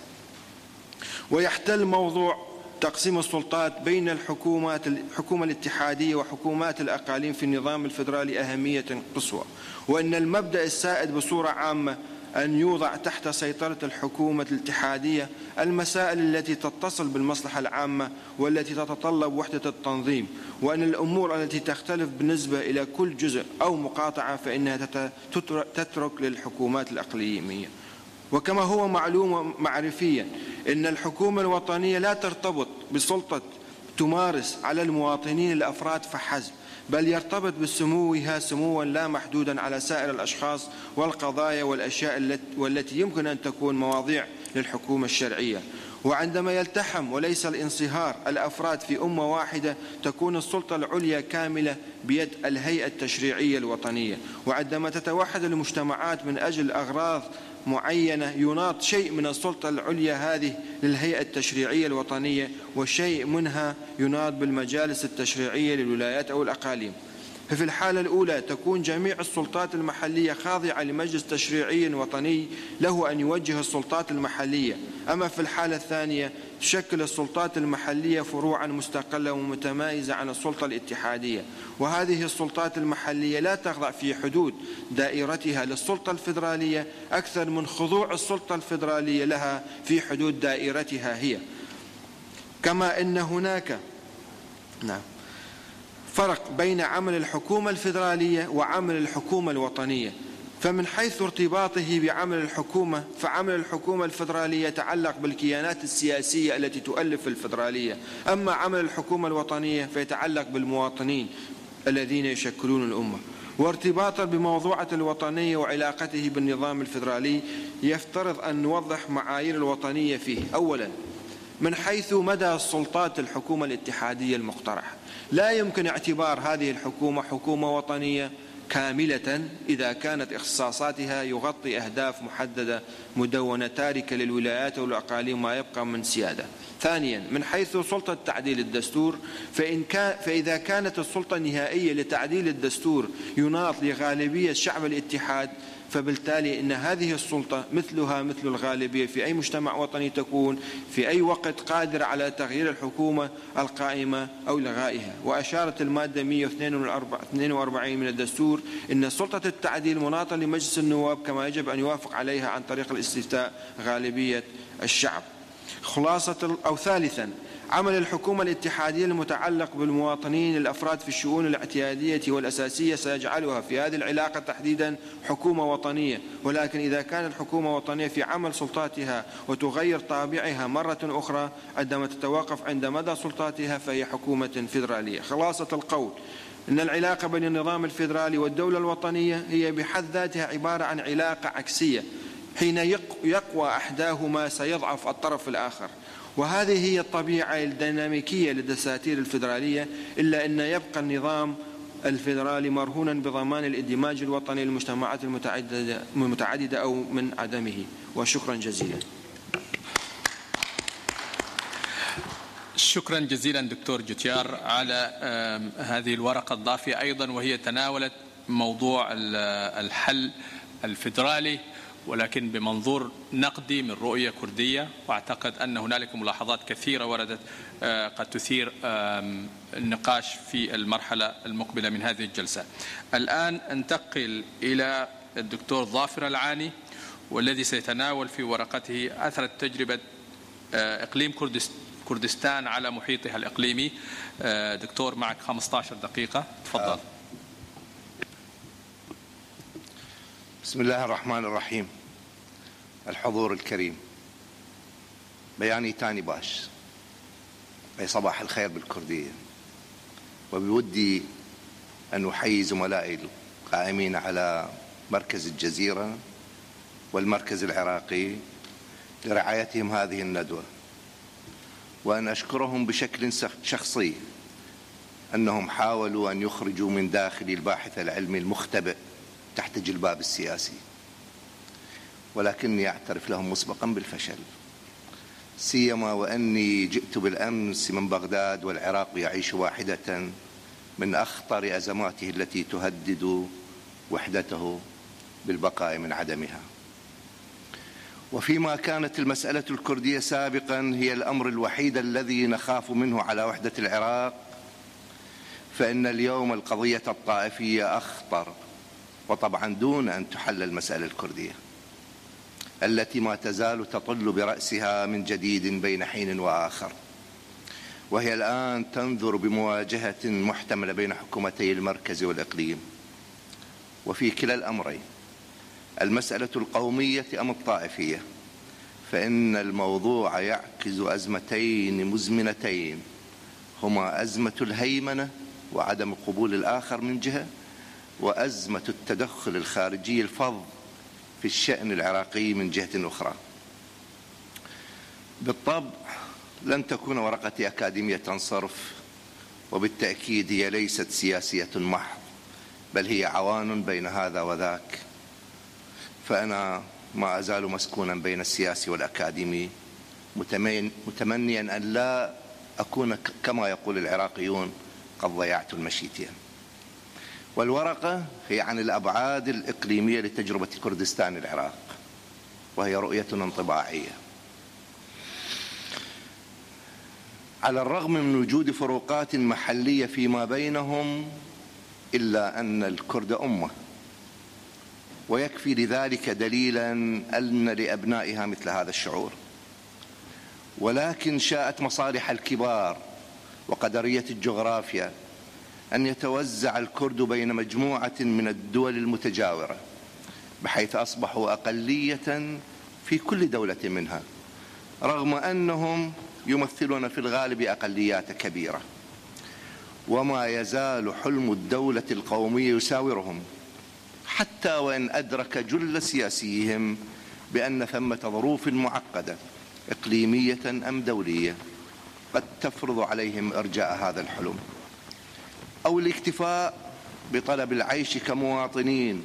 ويحتل موضوع تقسيم السلطات بين الحكومة الاتحادية وحكومات الأقاليم في النظام الفيدرالي أهمية قصوى، وأن المبدأ السائد بصورة عامة أن يوضع تحت سيطرة الحكومة الاتحادية المسائل التي تتصل بالمصلحة العامة والتي تتطلب وحدة التنظيم، وأن الأمور التي تختلف بالنسبة إلى كل جزء أو مقاطعة فإنها تترك للحكومات الإقليمية. وكما هو معلوم معرفيا أن الحكومة الوطنية لا ترتبط بسلطة تمارس على المواطنين الأفراد فحسب، بل يرتبط بسموها سموا لا محدودا على سائر الأشخاص والقضايا والأشياء والتي يمكن أن تكون مواضيع للحكومة الشرعية. وعندما يلتحم وليس الانصهار الأفراد في أمة واحدة تكون السلطة العليا كاملة بيد الهيئة التشريعية الوطنية. وعندما تتوحد المجتمعات من أجل أغراض معينة يناط شيء من السلطة العليا هذه للهيئة التشريعية الوطنية، وشيء منها يناط بالمجالس التشريعية للولايات أو الأقاليم. ففي الحالة الأولى تكون جميع السلطات المحلية خاضعة لمجلس تشريعي وطني له أن يوجه السلطات المحلية. أما في الحالة الثانية تشكل السلطات المحلية فروعا مستقلة ومتمايزة عن السلطة الاتحادية، وهذه السلطات المحلية لا تخضع في حدود دائرتها للسلطة الفيدرالية أكثر من خضوع السلطة الفيدرالية لها في حدود دائرتها هي. كما أن هناك فرق بين عمل الحكومة الفيدرالية وعمل الحكومة الوطنية. فمن حيث ارتباطه بعمل الحكومة، فعمل الحكومة الفيدرالية يتعلق بالكيانات السياسية التي تؤلف الفيدرالية، أما عمل الحكومة الوطنية فيتعلق بالمواطنين الذين يشكلون الأمة. وارتباطا بموضوعة الوطنية وعلاقته بالنظام الفيدرالي يفترض أن نوضح معايير الوطنية فيه. أولا، من حيث مدى السلطات الحكومة الاتحادية المقترحة، لا يمكن اعتبار هذه الحكومة حكومة وطنية كاملة إذا كانت اختصاصاتها يغطي أهداف محددة مدونة تاركة للولايات والأقاليم ما يبقى من سيادة. ثانيا، من حيث سلطة تعديل الدستور، فإذا كانت السلطة النهائية لتعديل الدستور يناط لغالبية شعب الاتحاد، فبالتالي إن هذه السلطة مثلها مثل الغالبية في أي مجتمع وطني تكون في أي وقت قادرة على تغيير الحكومة القائمة أو إلغائها. وأشارت المادة 142 من الدستور إن سلطة التعديل مناطة لمجلس النواب كما يجب أن يوافق عليها عن طريق الاستفتاء غالبية الشعب. ثالثا، عمل الحكومة الاتحادية المتعلق بالمواطنين الأفراد في الشؤون الاعتيادية والأساسية سيجعلها في هذه العلاقة تحديدا حكومة وطنية، ولكن إذا كانت حكومة وطنية في عمل سلطاتها وتغير طابعها مرة أخرى عندما تتوقف عند مدى سلطاتها فهي حكومة فيدرالية. خلاصة القول إن العلاقة بين النظام الفيدرالي والدولة الوطنية هي بحد ذاتها عبارة عن علاقة عكسية، حين يقوى أحداهما سيضعف الطرف الآخر، وهذه هي الطبيعة الديناميكية للدساتير الفيدرالية، إلا أن يبقى النظام الفيدرالي مرهونا بضمان الاندماج الوطني للمجتمعات المتعددة أو من عدمه. وشكرا جزيلا. شكرا جزيلا دكتور جوتيار على هذه الورقة الضافية أيضا، وهي تناولت موضوع الحل الفيدرالي ولكن بمنظور نقدي من رؤية كردية، وأعتقد أن هنالك ملاحظات كثيرة وردت قد تثير النقاش في المرحلة المقبلة من هذه الجلسة. الآن انتقل إلى الدكتور ظافر العاني، والذي سيتناول في ورقته أثر تجربة إقليم كردستان على محيطها الإقليمي. دكتور معك 15 دقيقة، تفضل. بسم الله الرحمن الرحيم. الحضور الكريم، بياني تاني باش أي صباح الخير بالكردية، وبودي أن أحيي زملائي القائمين على مركز الجزيرة والمركز العراقي لرعايتهم هذه الندوة، وأن أشكرهم بشكل شخصي أنهم حاولوا أن يخرجوا من داخل الباحث العلمي المختبئ تحت جلباب السياسي، ولكني أعترف لهم مسبقا بالفشل، سيما وأني جئت بالأمس من بغداد، والعراق يعيش واحدة من أخطر أزماته التي تهدد وحدته بالبقاء من عدمها. وفيما كانت المسألة الكردية سابقا هي الأمر الوحيد الذي نخاف منه على وحدة العراق، فإن اليوم القضية الطائفية أخطر، وطبعا دون أن تحل المسألة الكردية التي ما تزال تطل برأسها من جديد بين حين وآخر، وهي الآن تنظر بمواجهة محتملة بين حكومتي المركز والإقليم. وفي كلا الأمرين، المسألة القومية أم الطائفية، فإن الموضوع يعكس أزمتين مزمنتين، هما أزمة الهيمنة وعدم قبول الآخر من جهة، وأزمة التدخل الخارجي الفظ في الشأن العراقي من جهة أخرى. بالطبع لن تكون ورقتي أكاديمية صرف، وبالتأكيد هي ليست سياسية محض، بل هي عوان بين هذا وذاك. فأنا ما أزال مسكونا بين السياسي والأكاديمي، متمنيا أن لا أكون كما يقول العراقيون قد ضيعت المشيتين. والورقة هي عن الأبعاد الإقليمية لتجربة كردستان العراق، وهي رؤية انطباعية. على الرغم من وجود فروقات محلية فيما بينهم، إلا أن الكرد أمة، ويكفي لذلك دليلا أن لأبنائها مثل هذا الشعور. ولكن شاءت مصالح الكبار وقدرية الجغرافيا أن يتوزع الكرد بين مجموعة من الدول المتجاورة، بحيث أصبحوا أقلية في كل دولة منها، رغم أنهم يمثلون في الغالب أقليات كبيرة. وما يزال حلم الدولة القومية يساورهم، حتى وإن أدرك جل سياسيهم بأن ثمة ظروف معقدة إقليمية أم دولية قد تفرض عليهم إرجاء هذا الحلم، أو الاكتفاء بطلب العيش كمواطنين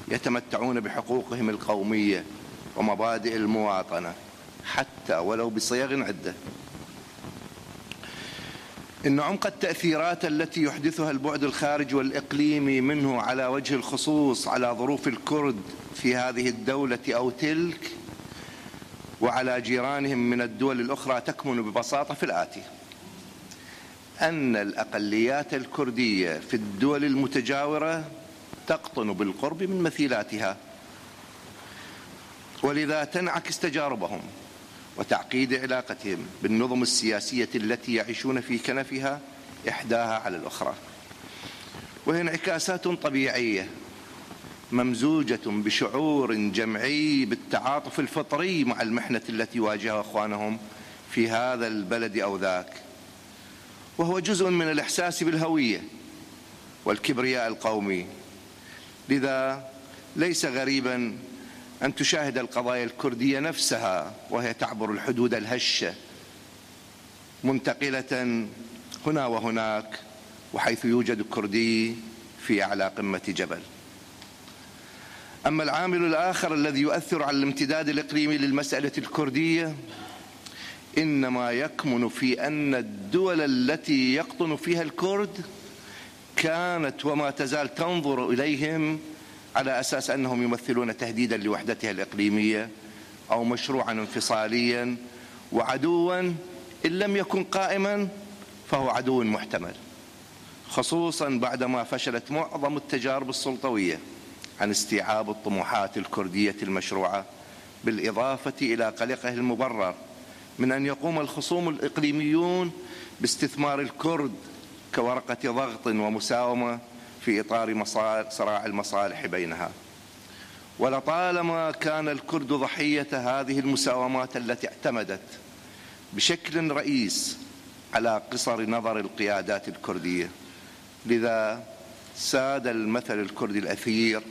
يتمتعون بحقوقهم القومية ومبادئ المواطنة، حتى ولو بصيغ عدة. إن عمق التأثيرات التي يحدثها البعد الخارجي والإقليمي منه على وجه الخصوص على ظروف الكرد في هذه الدولة أو تلك وعلى جيرانهم من الدول الأخرى تكمن ببساطة في الآتي: أن الأقليات الكردية في الدول المتجاورة تقطن بالقرب من مثيلاتها، ولذا تنعكس تجاربهم وتعقيد علاقتهم بالنظم السياسية التي يعيشون في كنفها إحداها على الأخرى. وهي انعكاسات طبيعية ممزوجة بشعور جمعي بالتعاطف الفطري مع المحنة التي واجهها أخوانهم في هذا البلد أو ذاك، وهو جزء من الإحساس بالهوية والكبرياء القومي. لذا ليس غريبا أن تشاهد القضايا الكردية نفسها وهي تعبر الحدود الهشة، منتقلة هنا وهناك، وحيث يوجد كردي في أعلى قمة جبل. أما العامل الآخر الذي يؤثر على الامتداد الإقليمي للمسألة الكردية إنما يكمن في أن الدول التي يقطن فيها الكرد كانت وما تزال تنظر إليهم على أساس أنهم يمثلون تهديدا لوحدتها الإقليمية أو مشروعا انفصاليا، وعدوا إن لم يكن قائما فهو عدو محتمل، خصوصا بعدما فشلت معظم التجارب السلطوية عن استيعاب الطموحات الكردية المشروعة، بالإضافة إلى قلقه المبرر من أن يقوم الخصوم الإقليميون باستثمار الكرد كورقة ضغط ومساومة في إطار صراع المصالح بينها. ولطالما كان الكرد ضحية هذه المساومات التي اعتمدت بشكل رئيس على قصر نظر القيادات الكردية. لذا ساد المثل الكردي الأثير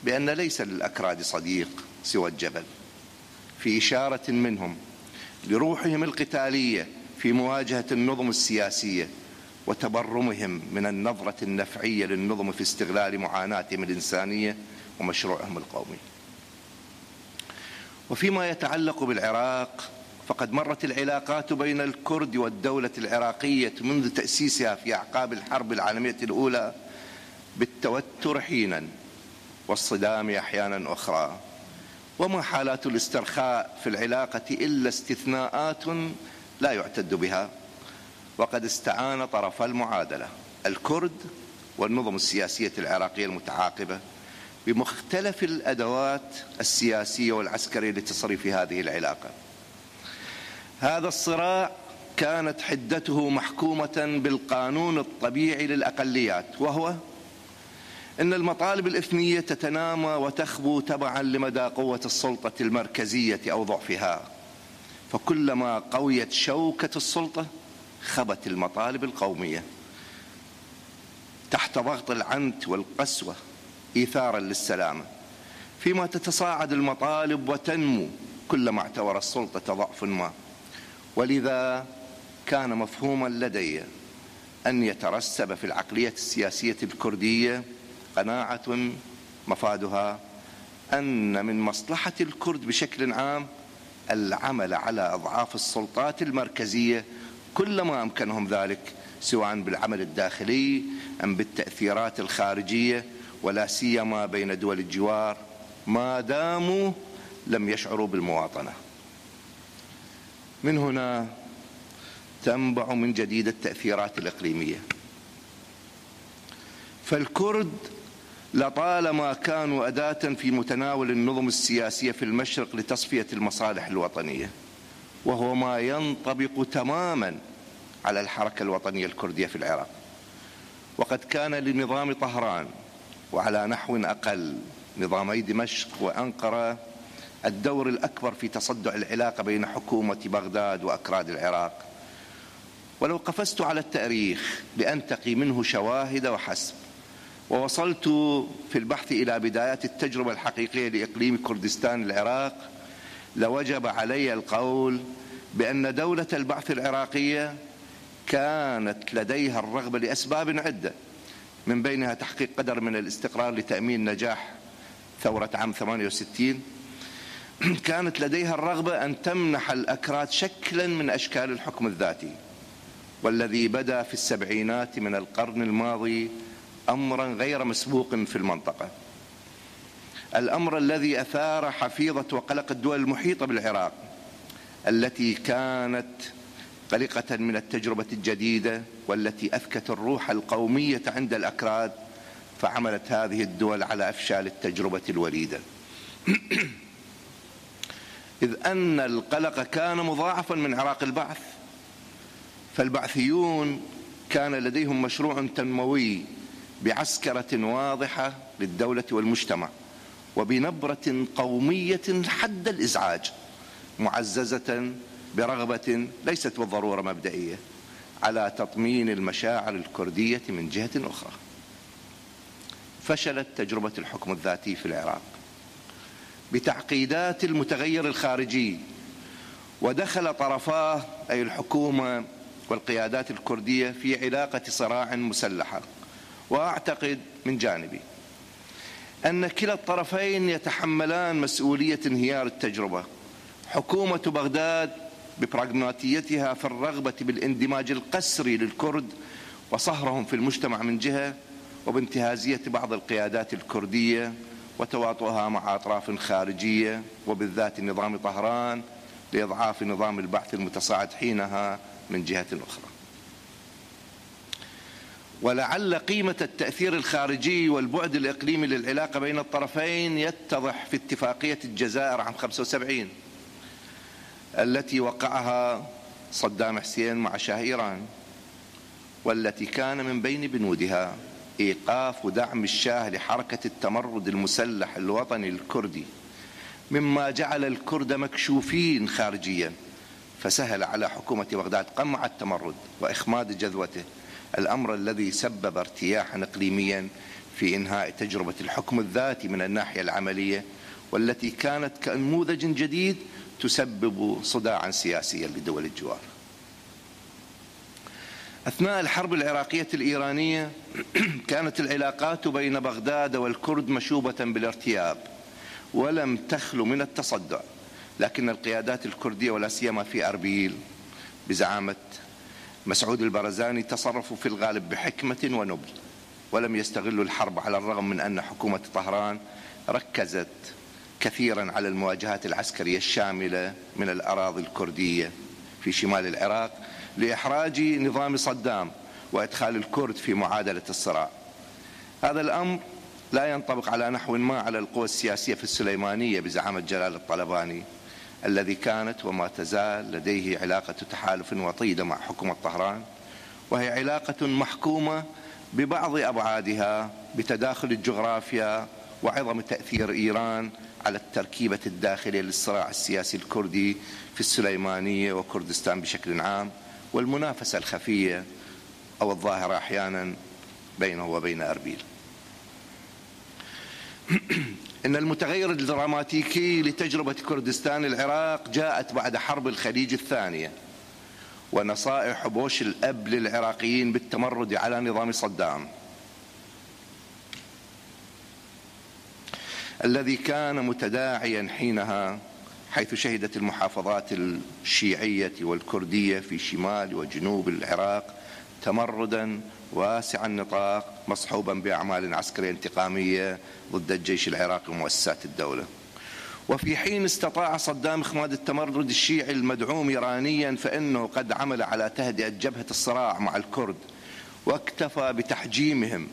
بأن ليس للأكراد صديق سوى الجبل، في إشارة منهم لروحهم القتالية في مواجهة النظم السياسية وتبرمهم من النظرة النفعية للنظم في استغلال معاناتهم الإنسانية ومشروعهم القومي. وفيما يتعلق بالعراق، فقد مرت العلاقات بين الكرد والدولة العراقية منذ تأسيسها في أعقاب الحرب العالمية الأولى بالتوتر حينا والصدام أحيانا أخرى، وما حالات الاسترخاء في العلاقة إلا استثناءات لا يعتد بها. وقد استعان طرف المعادلة الكرد والنظم السياسية العراقية المتعاقبة بمختلف الأدوات السياسية والعسكرية لتصريف هذه العلاقة. هذا الصراع كانت حدته محكومة بالقانون الطبيعي للأقليات، وهو أن المطالب الإثنية تتنامى وتخبو تبعا لمدى قوة السلطة المركزية أو ضعفها، فكلما قويت شوكة السلطة خبت المطالب القومية. تحت ضغط العنت والقسوة إيثارا للسلامة، فيما تتصاعد المطالب وتنمو كلما اعتبر السلطة ضعف ما. ولذا كان مفهوما لدي أن يترسب في العقلية السياسية الكردية قناعة مفادها أن من مصلحة الكرد بشكل عام العمل على أضعاف السلطات المركزية كلما أمكنهم ذلك، سواء بالعمل الداخلي أم بالتأثيرات الخارجية، ولا سيما بين دول الجوار، ما داموا لم يشعروا بالمواطنة. من هنا تنبع من جديد التأثيرات الإقليمية. فالكرد لطالما كانوا أداة في متناول النظم السياسية في المشرق لتصفية المصالح الوطنية، وهو ما ينطبق تماما على الحركة الوطنية الكردية في العراق. وقد كان لنظام طهران وعلى نحو أقل نظامي دمشق وأنقرة الدور الأكبر في تصدع العلاقة بين حكومة بغداد وأكراد العراق. ولو قفزت على التاريخ لأنتقي منه شواهد وحسب، ووصلت في البحث إلى بدايات التجربة الحقيقية لإقليم كردستان العراق، لوجب علي القول بأن دولة البعث العراقية كانت لديها الرغبة لأسباب عدة، من بينها تحقيق قدر من الاستقرار لتأمين نجاح ثورة عام 68. كانت لديها الرغبة أن تمنح الأكراد شكلا من أشكال الحكم الذاتي، والذي بدأ في السبعينات من القرن الماضي أمرا غير مسبوق في المنطقة، الأمر الذي أثار حفيظة وقلق الدول المحيطة بالعراق، التي كانت قلقة من التجربة الجديدة والتي أفكت الروح القومية عند الأكراد، فعملت هذه الدول على أفشال التجربة الوليدة. إذ أن القلق كان مضاعفا من عراق البعث، فالبعثيون كان لديهم مشروع تنموي بعسكرة واضحة للدولة والمجتمع، وبنبرة قومية حد الإزعاج، معززة برغبة ليست بالضرورة مبدئية على تطمين المشاعر الكردية من جهة أخرى. فشلت تجربة الحكم الذاتي في العراق بتعقيدات المتغير الخارجي، ودخل طرفاه أي الحكومة والقيادات الكردية في علاقة صراع مسلحة. وأعتقد من جانبي أن كلا الطرفين يتحملان مسؤولية انهيار التجربة. حكومة بغداد ببراغماتيتها في الرغبة بالاندماج القسري للكرد وصهرهم في المجتمع من جهة، وبانتهازية بعض القيادات الكردية وتواطؤها مع أطراف خارجية وبالذات نظام طهران لإضعاف نظام البعث المتصاعد حينها من جهة أخرى. ولعل قيمة التأثير الخارجي والبعد الإقليمي للعلاقة بين الطرفين يتضح في اتفاقية الجزائر عام 75 التي وقعها صدام حسين مع شاه إيران، والتي كان من بين بنودها إيقاف دعم الشاه لحركة التمرد المسلح الوطني الكردي، مما جعل الكرد مكشوفين خارجيا، فسهل على حكومة بغداد قمع التمرد وإخماد جذوته، الأمر الذي سبب ارتياحا إقليميا في إنهاء تجربة الحكم الذاتي من الناحية العملية، والتي كانت كنموذج جديد تسبب صداعا سياسيا لدول الجوار. أثناء الحرب العراقية الإيرانية كانت العلاقات بين بغداد والكرد مشوبة بالارتياب ولم تخلو من التصدع، لكن القيادات الكردية ولا سيما في أربيل بزعامة مسعود البرزاني تصرفوا في الغالب بحكمة ونبل، ولم يستغلوا الحرب، على الرغم من أن حكومة طهران ركزت كثيرا على المواجهات العسكرية الشاملة من الأراضي الكردية في شمال العراق لإحراج نظام صدام وإدخال الكرد في معادلة الصراع. هذا الأمر لا ينطبق على نحو ما على القوى السياسية في السليمانية بزعامة جلال الطلباني، الذي كانت وما تزال لديه علاقة تحالف وطيدة مع حكومة طهران، وهي علاقة محكومة ببعض أبعادها بتداخل الجغرافيا وعظم تأثير إيران على التركيبة الداخلية للصراع السياسي الكردي في السليمانية وكردستان بشكل عام، والمنافسة الخفية أو الظاهرة أحيانا بينه وبين أربيل. إن المتغير الدراماتيكي لتجربة كردستان العراق جاءت بعد حرب الخليج الثانية ونصائح بوش الأب للعراقيين بالتمرد على نظام صدام الذي كان متداعيا حينها، حيث شهدت المحافظات الشيعية والكردية في شمال وجنوب العراق تمردا واسع النطاق مصحوبا بأعمال عسكرية انتقامية ضد الجيش العراقي ومؤسسات الدولة. وفي حين استطاع صدام إخماد التمرد الشيعي المدعوم إيرانيا، فإنه قد عمل على تهدئة جبهة الصراع مع الكرد واكتفى بتحجيمهم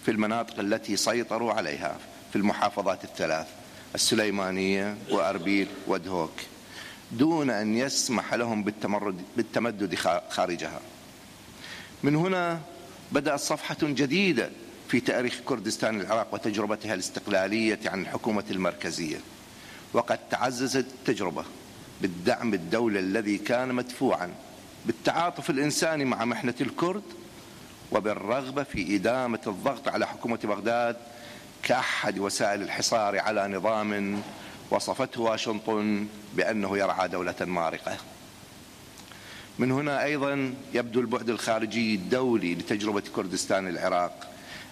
في المناطق التي سيطروا عليها في المحافظات الثلاث السليمانية وأربيل ودهوك، دون أن يسمح لهم بالتمدد خارجها. من هنا بدأت صفحة جديدة في تاريخ كردستان العراق وتجربتها الاستقلالية عن الحكومة المركزية، وقد تعززت التجربة بالدعم الدولي الذي كان مدفوعا بالتعاطف الإنساني مع محنة الكرد وبالرغبة في إدامة الضغط على حكومة بغداد كأحد وسائل الحصار على نظام وصفته واشنطن بأنه يرعى دولة مارقة. من هنا أيضا يبدو البعد الخارجي الدولي لتجربة كردستان العراق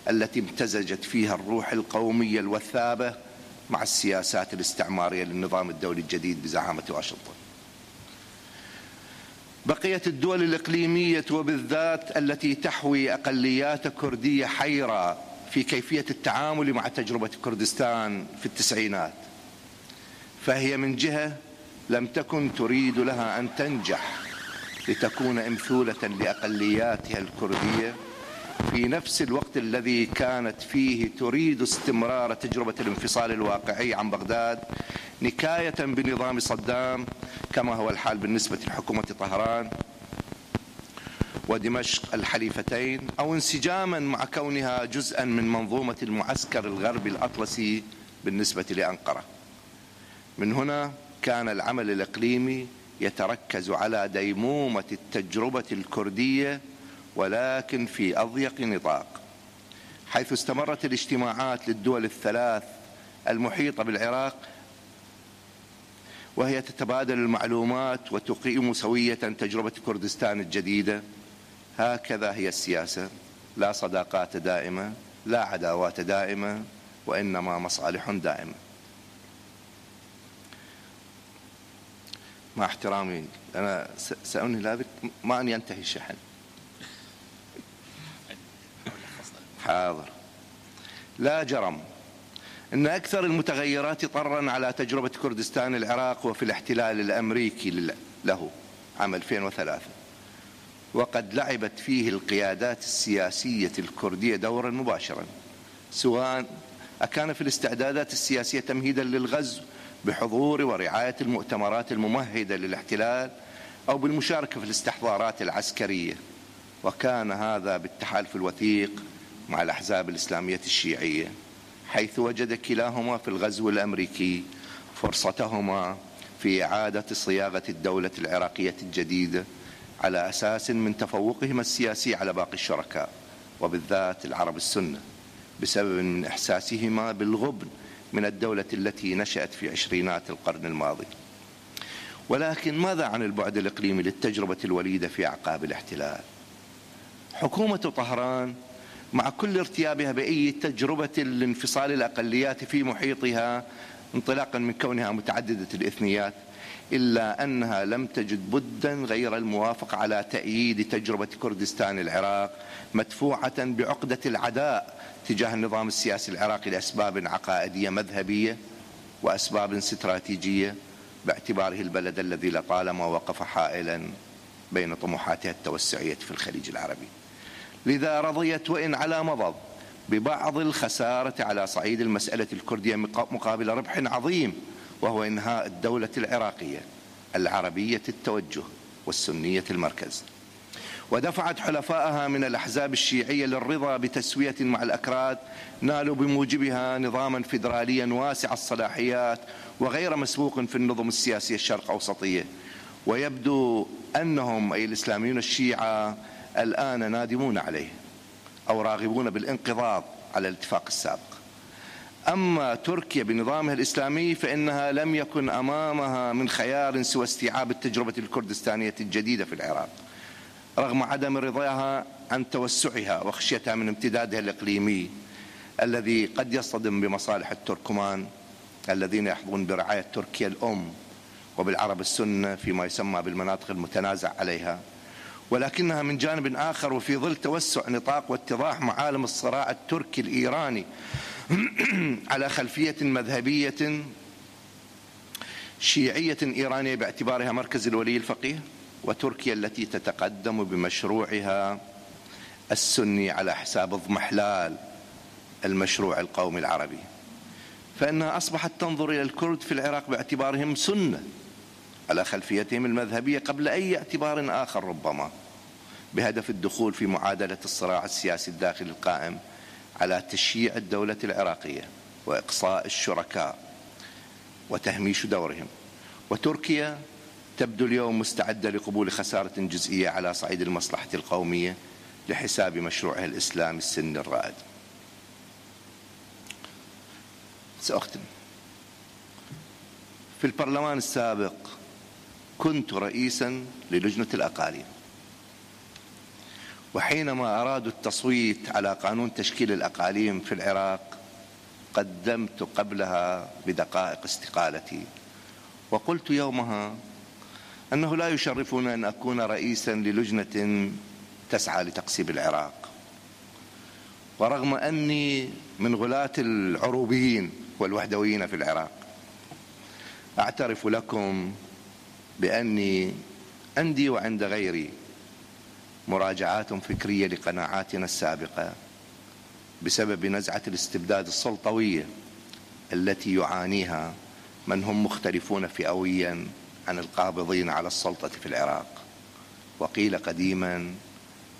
التي امتزجت فيها الروح القومية الوثابة مع السياسات الاستعمارية للنظام الدولي الجديد بزعامة واشنطن. بقيت الدول الإقليمية وبالذات التي تحوي أقليات كردية حيرة في كيفية التعامل مع تجربة كردستان في التسعينات، فهي من جهة لم تكن تريد لها أن تنجح لتكون إمثولة لأقلياتها الكردية في نفس الوقت الذي كانت فيه تريد استمرار تجربة الانفصال الواقعي عن بغداد نكاية بنظام صدام، كما هو الحال بالنسبة لحكومة طهران ودمشق الحليفتين، أو انسجاما مع كونها جزءا من منظومة المعسكر الغربي الأطلسي بالنسبة لأنقرة. من هنا كان العمل الإقليمي يتركز على ديمومة التجربة الكردية ولكن في أضيق نطاق، حيث استمرت الاجتماعات للدول الثلاث المحيطة بالعراق وهي تتبادل المعلومات وتقيم سوية تجربة كردستان الجديدة. هكذا هي السياسة، لا صداقات دائمة، لا عداوات دائمة، وإنما مصالح دائمة. مع احترامي أنا سأنهي هذا ما أن ينتهي الشحن. حاضر. لا جرم أن أكثر المتغيرات طرا على تجربة كردستان العراق وفي الاحتلال الأمريكي له عام 2003، وقد لعبت فيه القيادات السياسية الكردية دورا مباشرا، سواء أكان في الاستعدادات السياسية تمهيدا للغزو بحضور ورعاية المؤتمرات الممهدة للاحتلال أو بالمشاركة في الاستحضارات العسكرية، وكان هذا بالتحالف الوثيق مع الأحزاب الإسلامية الشيعية، حيث وجد كلاهما في الغزو الأمريكي فرصتهما في إعادة صياغة الدولة العراقية الجديدة على أساس من تفوقهما السياسي على باقي الشركاء وبالذات العرب السنة، بسبب من إحساسهما بالغبن من الدولة التي نشأت في عشرينات القرن الماضي. ولكن ماذا عن البعد الإقليمي للتجربة الوليدة في أعقاب الاحتلال؟ حكومة طهران مع كل ارتيابها بأي تجربة لانفصال الأقليات في محيطها انطلاقا من كونها متعددة الإثنيات، إلا أنها لم تجد بدا غير الموافقة على تأييد تجربة كردستان العراق مدفوعة بعقدة العداء تجاه النظام السياسي العراقي لأسباب عقائدية مذهبية وأسباب استراتيجية، باعتباره البلد الذي لطالما وقف حائلا بين طموحاتها التوسعية في الخليج العربي. لذا رضيت وإن على مضض ببعض الخسارة على صعيد المسألة الكردية مقابل ربح عظيم، وهو إنهاء الدولة العراقية العربية التوجه والسنية المركز، ودفعت حلفائها من الأحزاب الشيعية للرضا بتسوية مع الأكراد نالوا بموجبها نظاما فيدراليا واسع الصلاحيات وغير مسبوق في النظم السياسية الشرق أوسطية. ويبدو أنهم أي الإسلاميون الشيعة الآن نادمون عليه أو راغبون بالانقضاض على الاتفاق السابق. أما تركيا بنظامها الإسلامي فإنها لم يكن أمامها من خيار سوى استيعاب التجربة الكردستانية الجديدة في العراق، رغم عدم رضاها عن توسعها وخشيتها من امتدادها الإقليمي الذي قد يصطدم بمصالح التركمان الذين يحظون برعاية تركيا الأم وبالعرب السنة فيما يسمى بالمناطق المتنازع عليها. ولكنها من جانب آخر وفي ظل توسع نطاق واتضاح معالم الصراع التركي الإيراني على خلفية مذهبية شيعية إيرانية باعتبارها مركز الولي الفقيه، وتركيا التي تتقدم بمشروعها السني على حساب اضمحلال المشروع القومي العربي، فإنها أصبحت تنظر إلى الكرد في العراق باعتبارهم سنة على خلفيتهم المذهبية قبل أي اعتبار آخر، ربما بهدف الدخول في معادلة الصراع السياسي الداخلي القائم على تشييع الدولة العراقية وإقصاء الشركاء وتهميش دورهم. وتركيا تبدو اليوم مستعدة لقبول خسارة جزئية على صعيد المصلحة القومية لحساب مشروعها الإسلامي السني الرائد. سأختم. في البرلمان السابق كنت رئيسا للجنة الأقاليم، وحينما أرادوا التصويت على قانون تشكيل الأقاليم في العراق قدمت قبلها بدقائق استقالتي، وقلت يومها أنه لا يشرفني أن أكون رئيسا للجنة تسعى لتقسيم العراق، ورغم أني من غلاة العروبيين والوحدويين في العراق أعترف لكم بأني عندي وعند غيري مراجعات فكرية لقناعاتنا السابقة بسبب نزعة الاستبداد السلطوية التي يعانيها من هم مختلفون فئويا عن القابضين على السلطة في العراق. وقيل قديما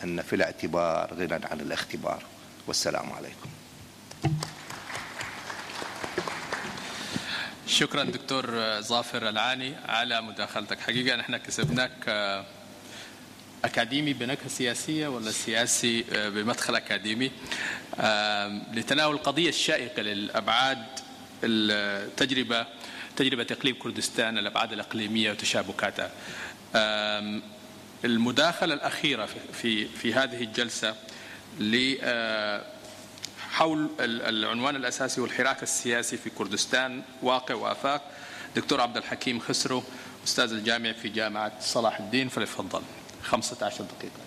أن في الاعتبار غنى عن الاختبار. والسلام عليكم. شكرا دكتور ظافر العاني على مداخلتك. حقيقة نحن كسبناك أكاديمي بنكهة سياسية ولا سياسي بمدخل أكاديمي لتناول القضية الشائكة للأبعاد تجربة إقليم كردستان، الأبعاد الإقليمية وتشابكاتها. المداخلة الأخيرة في هذه الجلسة حول العنوان الأساسي والحراك السياسي في كردستان واقع وآفاق، دكتور عبد الحكيم خسرو أستاذ الجامعي في جامعة صلاح الدين، فليتفضل 15 دقيقة.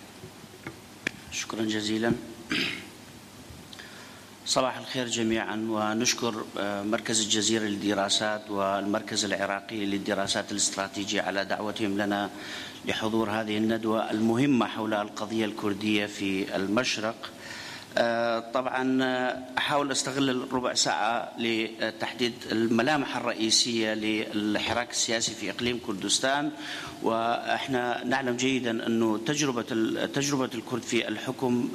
شكرا جزيلا. صباح الخير جميعا، ونشكر مركز الجزيرة للدراسات والمركز العراقي للدراسات الاستراتيجية على دعوتهم لنا لحضور هذه الندوة المهمة حول القضية الكردية في المشرق. طبعا أحاول أستغل الربع ساعة لتحديد الملامح الرئيسية للحراك السياسي في إقليم كردستان. وإحنا نعلم جيدا أنه تجربة الكرد في الحكم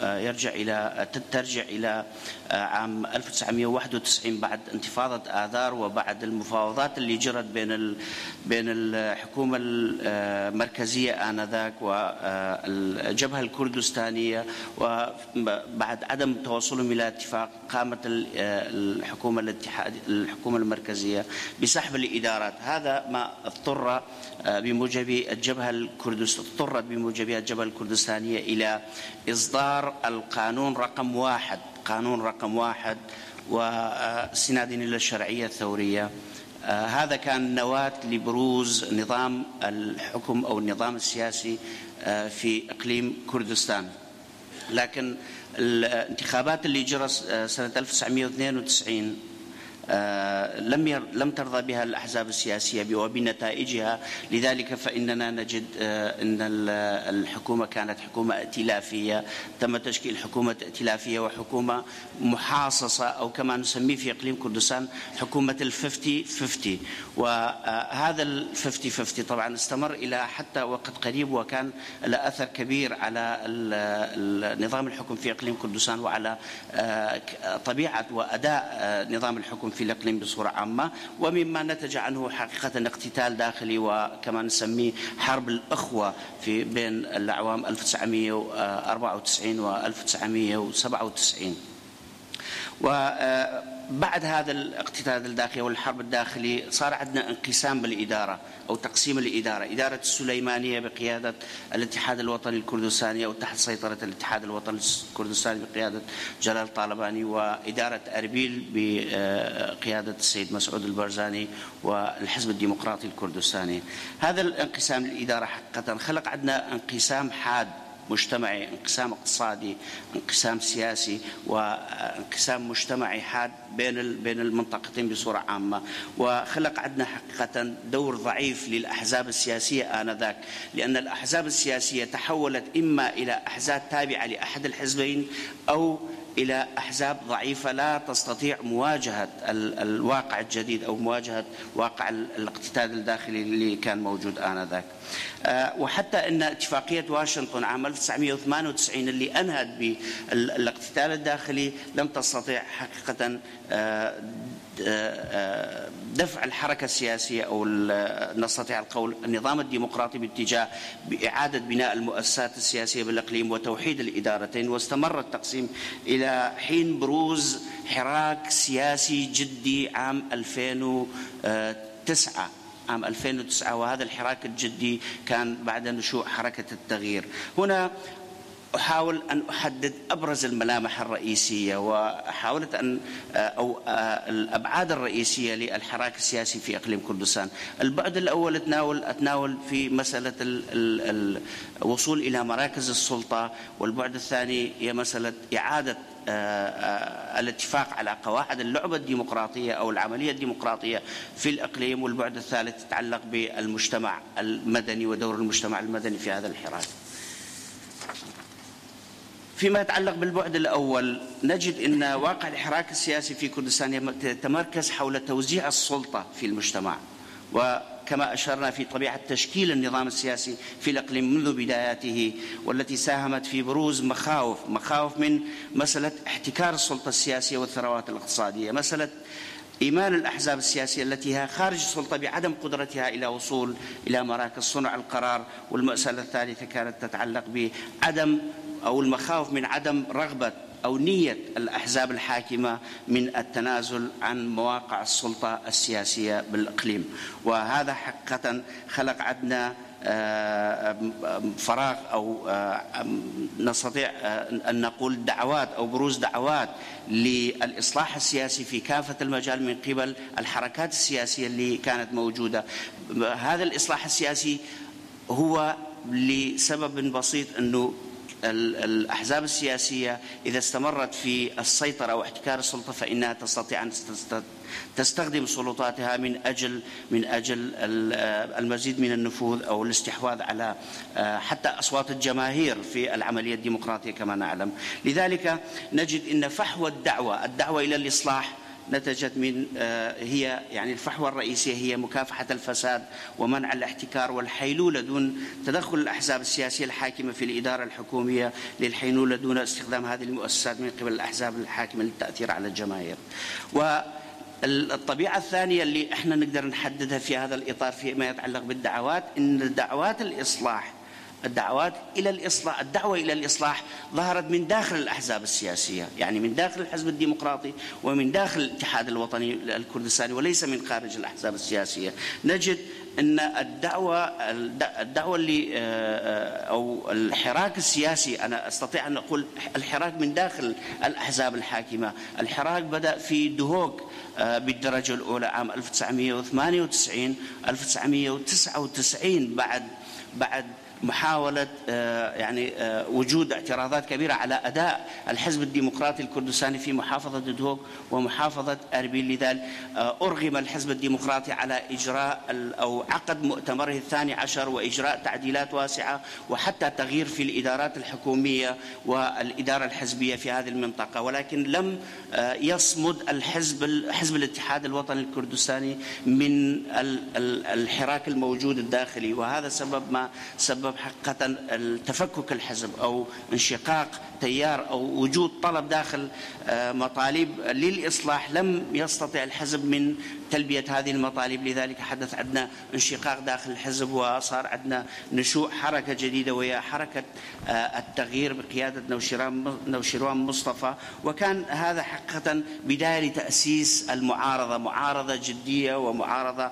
ترجع إلى عام 1991 بعد انتفاضة آذار وبعد المفاوضات اللي جرت بين الحكومة المركزية آنذاك والجبهة الكردستانية، وبعد عدم توصلهم إلى اتفاق قامت الحكومة المركزية بسحب الإدارات. هذا ما اضطرت بموجب الجبهة الكردستانية إلى إصدار القانون رقم واحد واستنادا إلى الشرعية الثورية. هذا كان نواة لبروز نظام الحكم أو النظام السياسي في إقليم كردستان. لكن الانتخابات اللي جرت سنة 1992 لم ترضى بها الأحزاب السياسية وبنتائجها، لذلك فإننا نجد أن الحكومة كانت حكومة ائتلافية، تم تشكيل حكومة ائتلافية وحكومة محاصصة، أو كما نسميه في إقليم كردستان حكومة ال50-50. وهذا ال50-50 طبعا استمر إلى حتى وقت قريب، وكان له أثر كبير على نظام الحكم في إقليم كردستان وعلى طبيعة وأداء نظام الحكم في الإقليم بصورة عامة، ومما نتج عنه حقيقة اقتتال داخلي وكما نسميه حرب الأخوة بين الأعوام 1994 و 1997. وبعد هذا الاقتتال الداخلي والحرب الداخلي صار عندنا انقسام بالإدارة أو تقسيم الإدارة. إدارة السليمانية بقيادة الاتحاد الوطني الكردستاني أو تحت سيطرة الاتحاد الوطني الكردستاني بقيادة جلال طالباني، وإدارة أربيل بقيادة السيد مسعود البرزاني والحزب الديمقراطي الكردستاني. هذا الانقسام الإدارة حقيقة خلق عندنا انقسام حاد مجتمعي، انقسام اقتصادي، انقسام سياسي، وانقسام مجتمعي حاد بين المنطقتين بصورة عامة، وخلق عندنا حقيقة دور ضعيف للأحزاب السياسية آنذاك، لأن الأحزاب السياسية تحولت إما إلى أحزاب تابعة لأحد الحزبين أو إلى أحزاب ضعيفة لا تستطيع مواجهة الواقع الجديد أو مواجهة واقع الاقتتال الداخلي اللي كان موجود آنذاك. وحتى أن اتفاقية واشنطن عام 1998 اللي أنهت بالاقتتال الداخلي لم تستطيع حقيقة دفع الحركة السياسية أو نستطيع القول النظام الديمقراطي باتجاه بإعادة بناء المؤسسات السياسية بالإقليم وتوحيد الإدارتين، واستمر التقسيم إلى حين بروز حراك سياسي جدي عام 2009. وهذا الحراك الجدي كان بعد نشوء حركة التغيير. هنا أحاول أن أحدد أبرز الملامح الرئيسية وحاولت أن أو الأبعاد الرئيسية للحراك السياسي في إقليم كردستان. البعد الأول أتناول في مسألة الوصول إلى مراكز السلطة، والبعد الثاني هي مسألة إعادة الاتفاق على قواعد اللعبة الديمقراطية أو العملية الديمقراطية في الإقليم، والبعد الثالث يتعلق بالمجتمع المدني ودور المجتمع المدني في هذا الحراك. فيما يتعلق بالبعد الأول نجد أن واقع الحراك السياسي في كردستان يتمركز حول توزيع السلطة في المجتمع، وكما أشرنا في طبيعة تشكيل النظام السياسي في الإقليم منذ بداياته، والتي ساهمت في بروز مخاوف من مسألة احتكار السلطة السياسية والثروات الاقتصادية، مسألة إيمان الأحزاب السياسية التي هي خارج السلطة بعدم قدرتها إلى وصول إلى مراكز صنع القرار، والمسألة الثالثة كانت تتعلق بعدم أو المخاوف من عدم رغبة أو نية الأحزاب الحاكمة من التنازل عن مواقع السلطة السياسية بالإقليم. وهذا حقيقة خلق عندنا فراغ أو نستطيع أن نقول دعوات أو بروز دعوات للإصلاح السياسي في كافة المجال من قبل الحركات السياسية اللي كانت موجودة. هذا الإصلاح السياسي هو لسبب بسيط، أنه الأحزاب السياسية إذا استمرت في السيطرة أو احتكار السلطة فإنها تستطيع أن تستخدم سلطاتها من أجل المزيد من النفوذ أو الاستحواذ على حتى أصوات الجماهير في العملية الديمقراطية كما نعلم. لذلك نجد أن فحوى الدعوة إلى الإصلاح نتجت من هي يعني الفحوى الرئيسية هي مكافحة الفساد ومنع الاحتكار والحيلولة دون تدخل الأحزاب السياسية الحاكمة في الإدارة الحكومية للحيلولة دون استخدام هذه المؤسسات من قبل الأحزاب الحاكمة للتأثير على الجماهير. والطبيعة الثانية اللي احنا نقدر نحددها في هذا الإطار فيما يتعلق بالدعوات، إن دعوات الإصلاح الدعوة إلى الإصلاح ظهرت من داخل الأحزاب السياسية، يعني من داخل الحزب الديمقراطي ومن داخل الاتحاد الوطني الكردستاني وليس من خارج الأحزاب السياسية. نجد أن الدعوة اللي أو الحراك السياسي، أنا أستطيع أن أقول الحراك من داخل الأحزاب الحاكمة. الحراك بدأ في دهوك بالدرجة الأولى عام 1998 1999 بعد محاولة يعني وجود اعتراضات كبيرة على أداء الحزب الديمقراطي الكردستاني في محافظة دهوك ومحافظة أربيل. لذلك أرغم الحزب الديمقراطي على إجراء أو عقد مؤتمره 12 وإجراء تعديلات واسعة وحتى تغيير في الإدارات الحكومية والإدارة الحزبية في هذه المنطقة، ولكن لم يصمد حزب الاتحاد الوطني الكردستاني من الحراك الموجود الداخلي، وهذا سبب سبب حقيقة التفكك الحزب أو انشقاق تيار أو وجود طلب داخل مطالب للإصلاح لم يستطع الحزب من تلبية هذه المطالب. لذلك حدث عندنا انشقاق داخل الحزب وصار عندنا نشوء حركة جديدة وهي حركة التغيير بقيادة نوشيروان مصطفى. وكان هذا حقيقة بداية لتأسيس المعارضة، معارضة جدية ومعارضة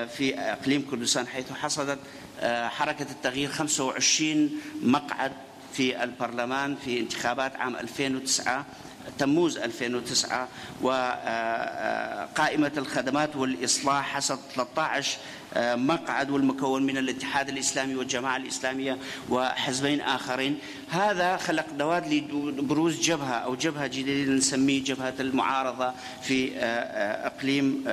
في إقليم كردستان، حيث حصدت حركة التغيير 25 مقعد في البرلمان في انتخابات عام 2009 تموز 2009. وقائمة الخدمات والإصلاح حصد 13 مقعد والمكون من الاتحاد الإسلامي والجماعة الإسلامية وحزبين آخرين. هذا خلق دواد لبروز جبهة أو جبهة جديدة نسميه جبهة المعارضة في إقليم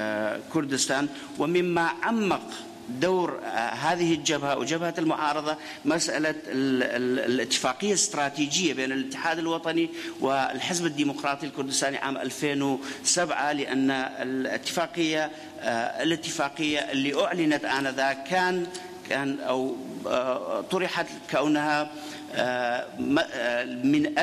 كردستان. ومما عمق دور هذه الجبهة وجبهة المعارضة مسألة الاتفاقية الاستراتيجية بين الاتحاد الوطني والحزب الديمقراطي الكردستاني عام 2007، لأن الاتفاقية اللي أعلنت آنذاك كان أو طرحت كونها من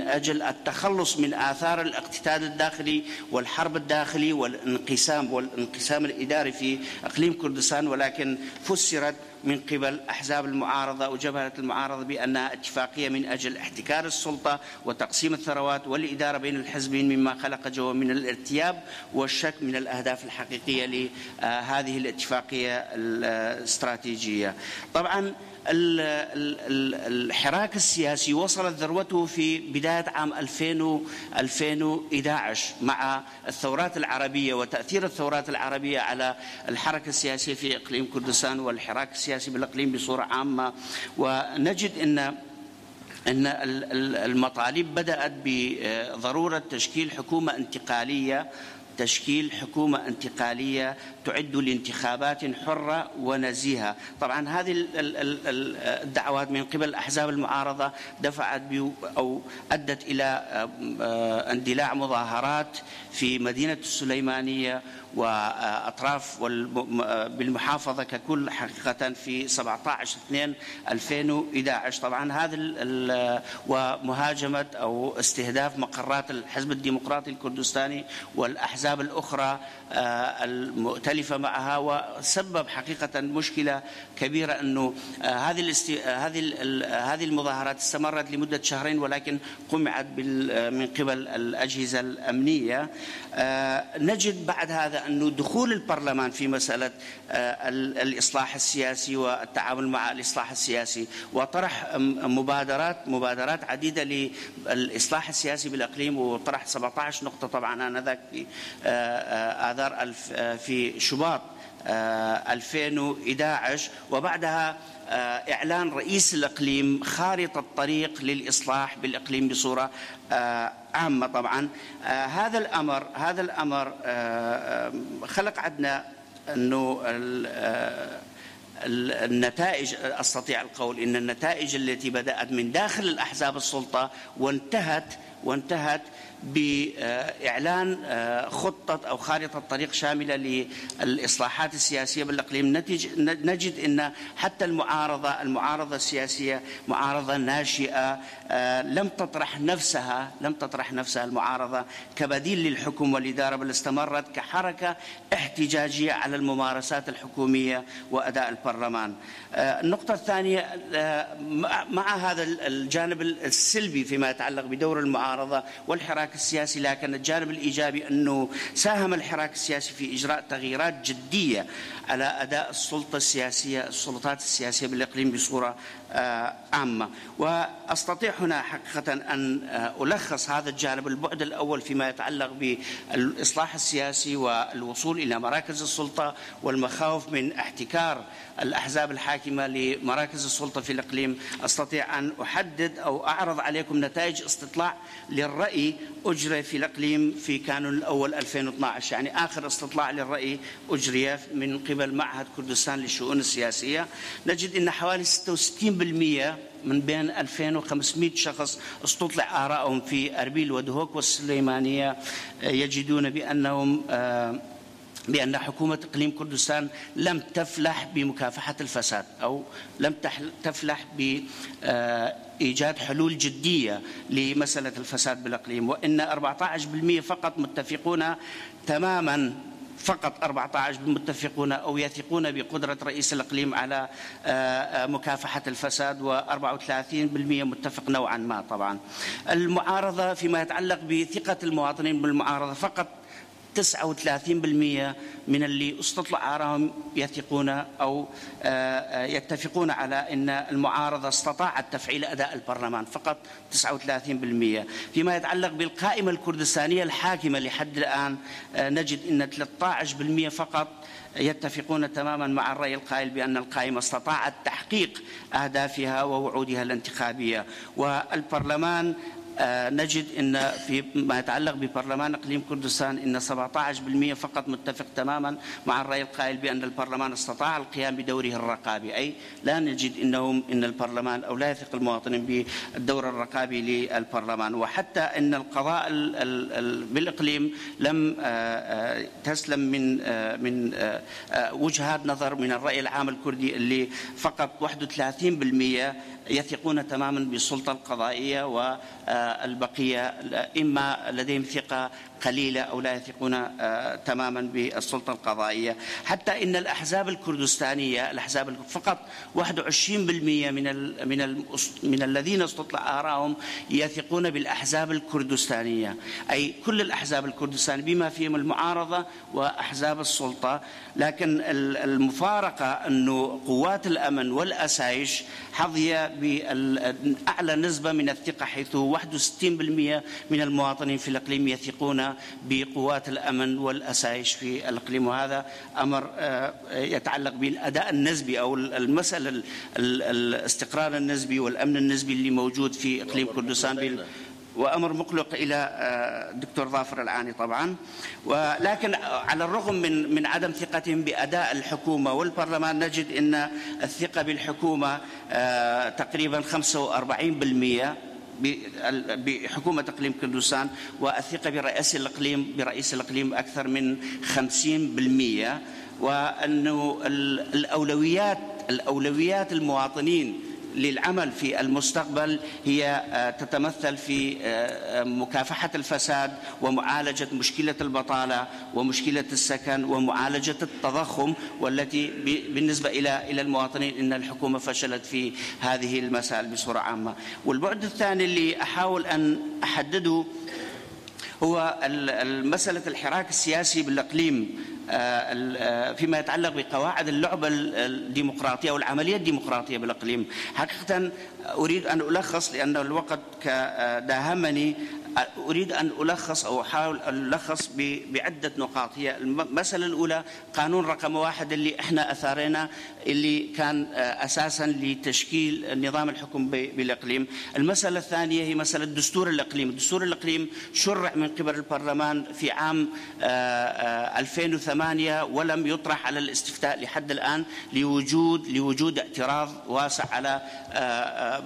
أجل التخلص من آثار الاقتتال الداخلي والحرب الداخلي والانقسام الإداري في إقليم كردستان، ولكن فسرت من قبل أحزاب المعارضة وجبهة المعارضة بأنها اتفاقية من أجل احتكار السلطة وتقسيم الثروات والإدارة بين الحزبين، مما خلق جو من الارتياب والشك من الأهداف الحقيقية لهذه الاتفاقية الاستراتيجية. طبعا الحراك السياسي وصلت ذروته في بداية عام 2011 مع الثورات العربية وتأثير الثورات العربية على الحركة السياسية في إقليم كردستان والحراك السياسي بالإقليم بصورة عامة. ونجد أن المطالب بدأت بضرورة تشكيل حكومة انتقالية تعد لانتخابات حرة ونزيهة. طبعا هذه الدعوات من قبل أحزاب المعارضة دفعت أو أدت إلى اندلاع مظاهرات في مدينة السليمانية وأطراف بالمحافظة ككل حقيقة في 17/2/2011. طبعا هذا ومهاجمة أو استهداف مقرات الحزب الديمقراطي الكردستاني والأحزاب الأخرى المؤتلفة معها، وسبب حقيقة مشكلة كبيرة أنه هذه المظاهرات استمرت لمدة شهرين ولكن قمعت من قبل الأجهزة الأمنية. نجد بعد هذا أنه دخول البرلمان في مسألة الإصلاح السياسي والتعامل مع الإصلاح السياسي وطرح مبادرات عديدة للإصلاح السياسي بالإقليم، وطرح 17 نقطة طبعا آنذاك في آذار في شباط 2011. وبعدها إعلان رئيس الإقليم خارطة طريق للإصلاح بالإقليم بصورة عامة. طبعا هذا الأمر خلق عندنا أنه النتائج، أستطيع القول إن النتائج التي بدأت من داخل الأحزاب السلطة وانتهت بإعلان خطة أو خارطة طريق شاملة للإصلاحات السياسية بالإقليم. نجد أن حتى المعارضة السياسية معارضة ناشئة، لم تطرح نفسها المعارضة كبديل للحكم والإدارة، بل استمرت كحركة احتجاجية على الممارسات الحكومية وأداء البرلمان. النقطة الثانية، مع هذا الجانب السلبي فيما يتعلق بدور المعارضة والحراك السياسي، لكن الجانب الإيجابي أنه ساهم الحراك السياسي في إجراء تغييرات جدية على أداء السلطات السياسية بالإقليم بصورة عامة. وأستطيع هنا حقيقة أن ألخص هذا الجانب، البعد الأول فيما يتعلق بالإصلاح السياسي والوصول إلى مراكز السلطة والمخاوف من احتكار الأحزاب الحاكمة لمراكز السلطة في الإقليم. أستطيع أن أحدد أو أعرض عليكم نتائج استطلاع للرأي أجري في الإقليم في كانون الأول 2012، يعني آخر استطلاع للرأي أجري من قبل معهد كردستان للشؤون السياسية. نجد أن حوالي 66% من بين 2500 شخص استطلع آراءهم في أربيل ودهوك والسليمانية يجدون بأنهم بأن حكومة إقليم كردستان لم تفلح بمكافحة الفساد أو لم تفلح بإيجاد حلول جدية لمسألة الفساد بالإقليم، وإن 14% فقط متفقون تماما، فقط 14 متفقون أو يثقون بقدرة رئيس الإقليم على مكافحة الفساد، و34% متفق نوعا ما. طبعا المعارضة فيما يتعلق بثقة المواطنين بالمعارضة، فقط 39% من اللي استطلع آرائهم يثقون أو يتفقون على أن المعارضة استطاعت تفعيل أداء البرلمان، فقط 39%. فيما يتعلق بالقائمة الكردستانية الحاكمة لحد الآن نجد أن 13% فقط يتفقون تماما مع الرأي القائل بأن القائمة استطاعت تحقيق أهدافها ووعودها الانتخابية. والبرلمان نجد أن فيما يتعلق ببرلمان إقليم كردستان أن 17% فقط متفق تماما مع الرأي القائل بأن البرلمان استطاع القيام بدوره الرقابي، أي لا نجد أن البرلمان أو لا يثق المواطنين بالدور الرقابي للبرلمان. وحتى أن القضاء بالإقليم لم تسلم من وجهات نظر من الرأي العام الكردي اللي فقط 31% يثقون تماما بالسلطة القضائية، والبقية إما لديهم ثقة قليلة أو لا يثقون تماما بالسلطة القضائية. حتى إن الأحزاب الكردستانية فقط 21% من الذين استطلع آرائهم يثقون بالأحزاب الكردستانية، أي كل الأحزاب الكردستانية بما فيهم المعارضة وأحزاب السلطة. لكن المفارقة أن قوات الأمن والأسايش حظي بأعلى نسبة من الثقة، حيث 61% من المواطنين في الإقليم يثقون بقوات الأمن والأسايش في الإقليم. وهذا أمر يتعلق بالأداء النسبي أو المسألة الاستقرار النسبي والأمن النسبي اللي موجود في إقليم كردستان، وأمر مقلق إلى الدكتور ظافر العاني طبعا. ولكن على الرغم من عدم ثقتهم بأداء الحكومة والبرلمان، نجد أن الثقة بالحكومة تقريبا 45% بحكومة إقليم كردستان، والثقة برئيس الإقليم أكثر من 50%. وأنه الأولويات المواطنين للعمل في المستقبل هي تتمثل في مكافحة الفساد ومعالجة مشكلة البطالة ومشكلة السكن ومعالجة التضخم، والتي بالنسبة إلى المواطنين إن الحكومة فشلت في هذه المسائل بصورة عامة. والبعد الثاني اللي أحاول أن أحدده هو مسألة الحراك السياسي بالإقليم فيما يتعلق بقواعد اللعبة الديمقراطية والعملية الديمقراطية بالإقليم. حقيقة أريد أن ألخص، لأن الوقت داهمني، أريد أن ألخص أو أحاول أن ألخص بعدة نقاط. هي المسألة الأولى قانون رقم 1 اللي إحنا أثارنا، اللي كان أساسا لتشكيل نظام الحكم بالإقليم. المسألة الثانية هي مسألة دستور الإقليم. دستور الإقليم شرع من قبل البرلمان في عام 2008 ولم يطرح على الاستفتاء لحد الآن لوجود اعتراض واسع على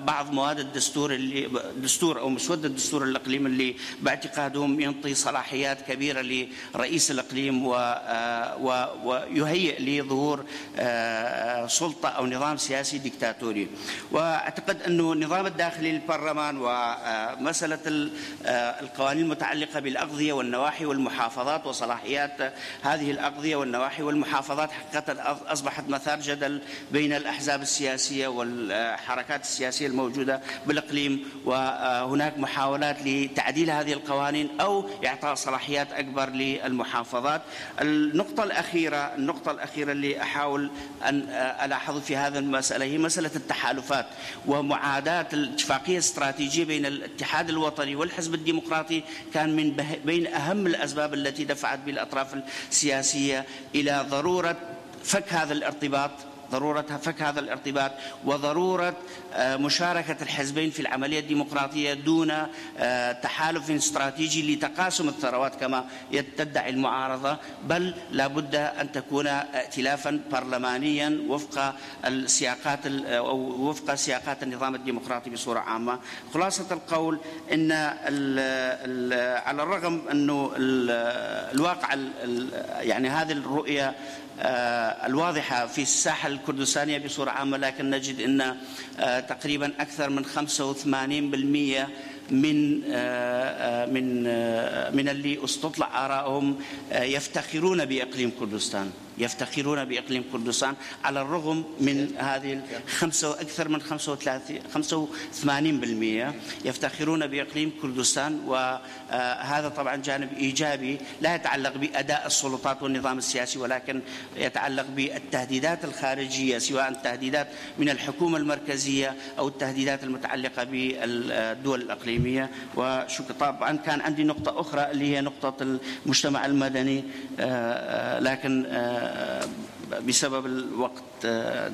بعض مواد الدستور أو مسودة دستور الإقليم اللي باعتقادهم ينطي صلاحيات كبيرة لرئيس الإقليم ويهيئ لظهور سلطة أو نظام سياسي ديكتاتوري. وأعتقد أنه النظام الداخلي للبرلمان ومسألة القوانين المتعلقة بالأقضية والنواحي والمحافظات وصلاحيات هذه الأقضية والنواحي والمحافظات حقيقة أصبحت مثار جدل بين الأحزاب السياسية والحركات السياسية الموجودة بالإقليم، وهناك محاولات لتعديل هذه القوانين أو إعطاء صلاحيات أكبر للمحافظات. النقطة الأخيرة اللي أحاول أن ألاحظ في هذا المسألة هي مسألة التحالفات ومعاداة الاتفاقية الاستراتيجية بين الاتحاد الوطني والحزب الديمقراطي. كان من بين أهم الأسباب التي دفعت بالأطراف السياسية إلى ضرورة فك هذا الارتباط، ضرورة فك هذا الارتباط وضرورة مشاركة الحزبين في العملية الديمقراطية دون تحالف استراتيجي لتقاسم الثروات كما تدعي المعارضة، بل لا بد أن تكون ائتلافا برلمانيا وفق السياقات أو وفق سياقات النظام الديمقراطي بصورة عامة. خلاصة القول أن على الرغم أنه الواقع يعني هذه الرؤية الواضحة في الساحة الكردستانية بصورة عامة، لكن نجد أن تقريبا أكثر من 85% من اللي استطلع آرائهم يفتخرون بإقليم كردستان، يفتخرون بإقليم كردستان على الرغم من هذه أكثر من 85% يفتخرون بإقليم كردستان. وهذا طبعا جانب إيجابي لا يتعلق بأداء السلطات والنظام السياسي، ولكن يتعلق بالتهديدات الخارجية، سواء التهديدات من الحكومة المركزية أو التهديدات المتعلقة بالدول الإقليمية. وطبعا كان عندي نقطة أخرى اللي هي نقطة المجتمع المدني، لكن بسبب الوقت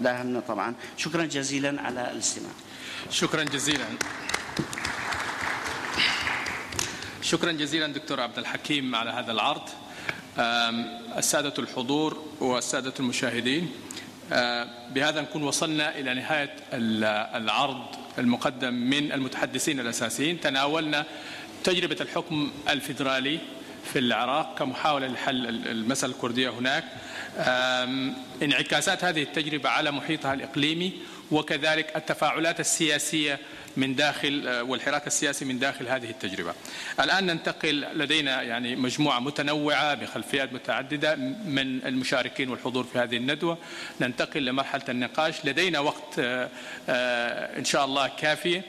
داهمنا طبعا. شكرا جزيلا على الاستماع. شكرا جزيلا. شكرا جزيلا دكتور عبد الحكيم على هذا العرض. السادة الحضور والسادة المشاهدين، بهذا نكون وصلنا إلى نهاية العرض المقدم من المتحدثين الأساسيين. تناولنا تجربة الحكم الفيدرالي في العراق كمحاولة لحل المسألة الكردية هناك، انعكاسات هذه التجربة على محيطها الإقليمي، وكذلك التفاعلات السياسية من داخل والحراك السياسي من داخل هذه التجربة. الآن ننتقل، لدينا يعني مجموعة متنوعة بخلفيات متعددة من المشاركين والحضور في هذه الندوة. ننتقل لمرحلة النقاش. لدينا وقت إن شاء الله كافي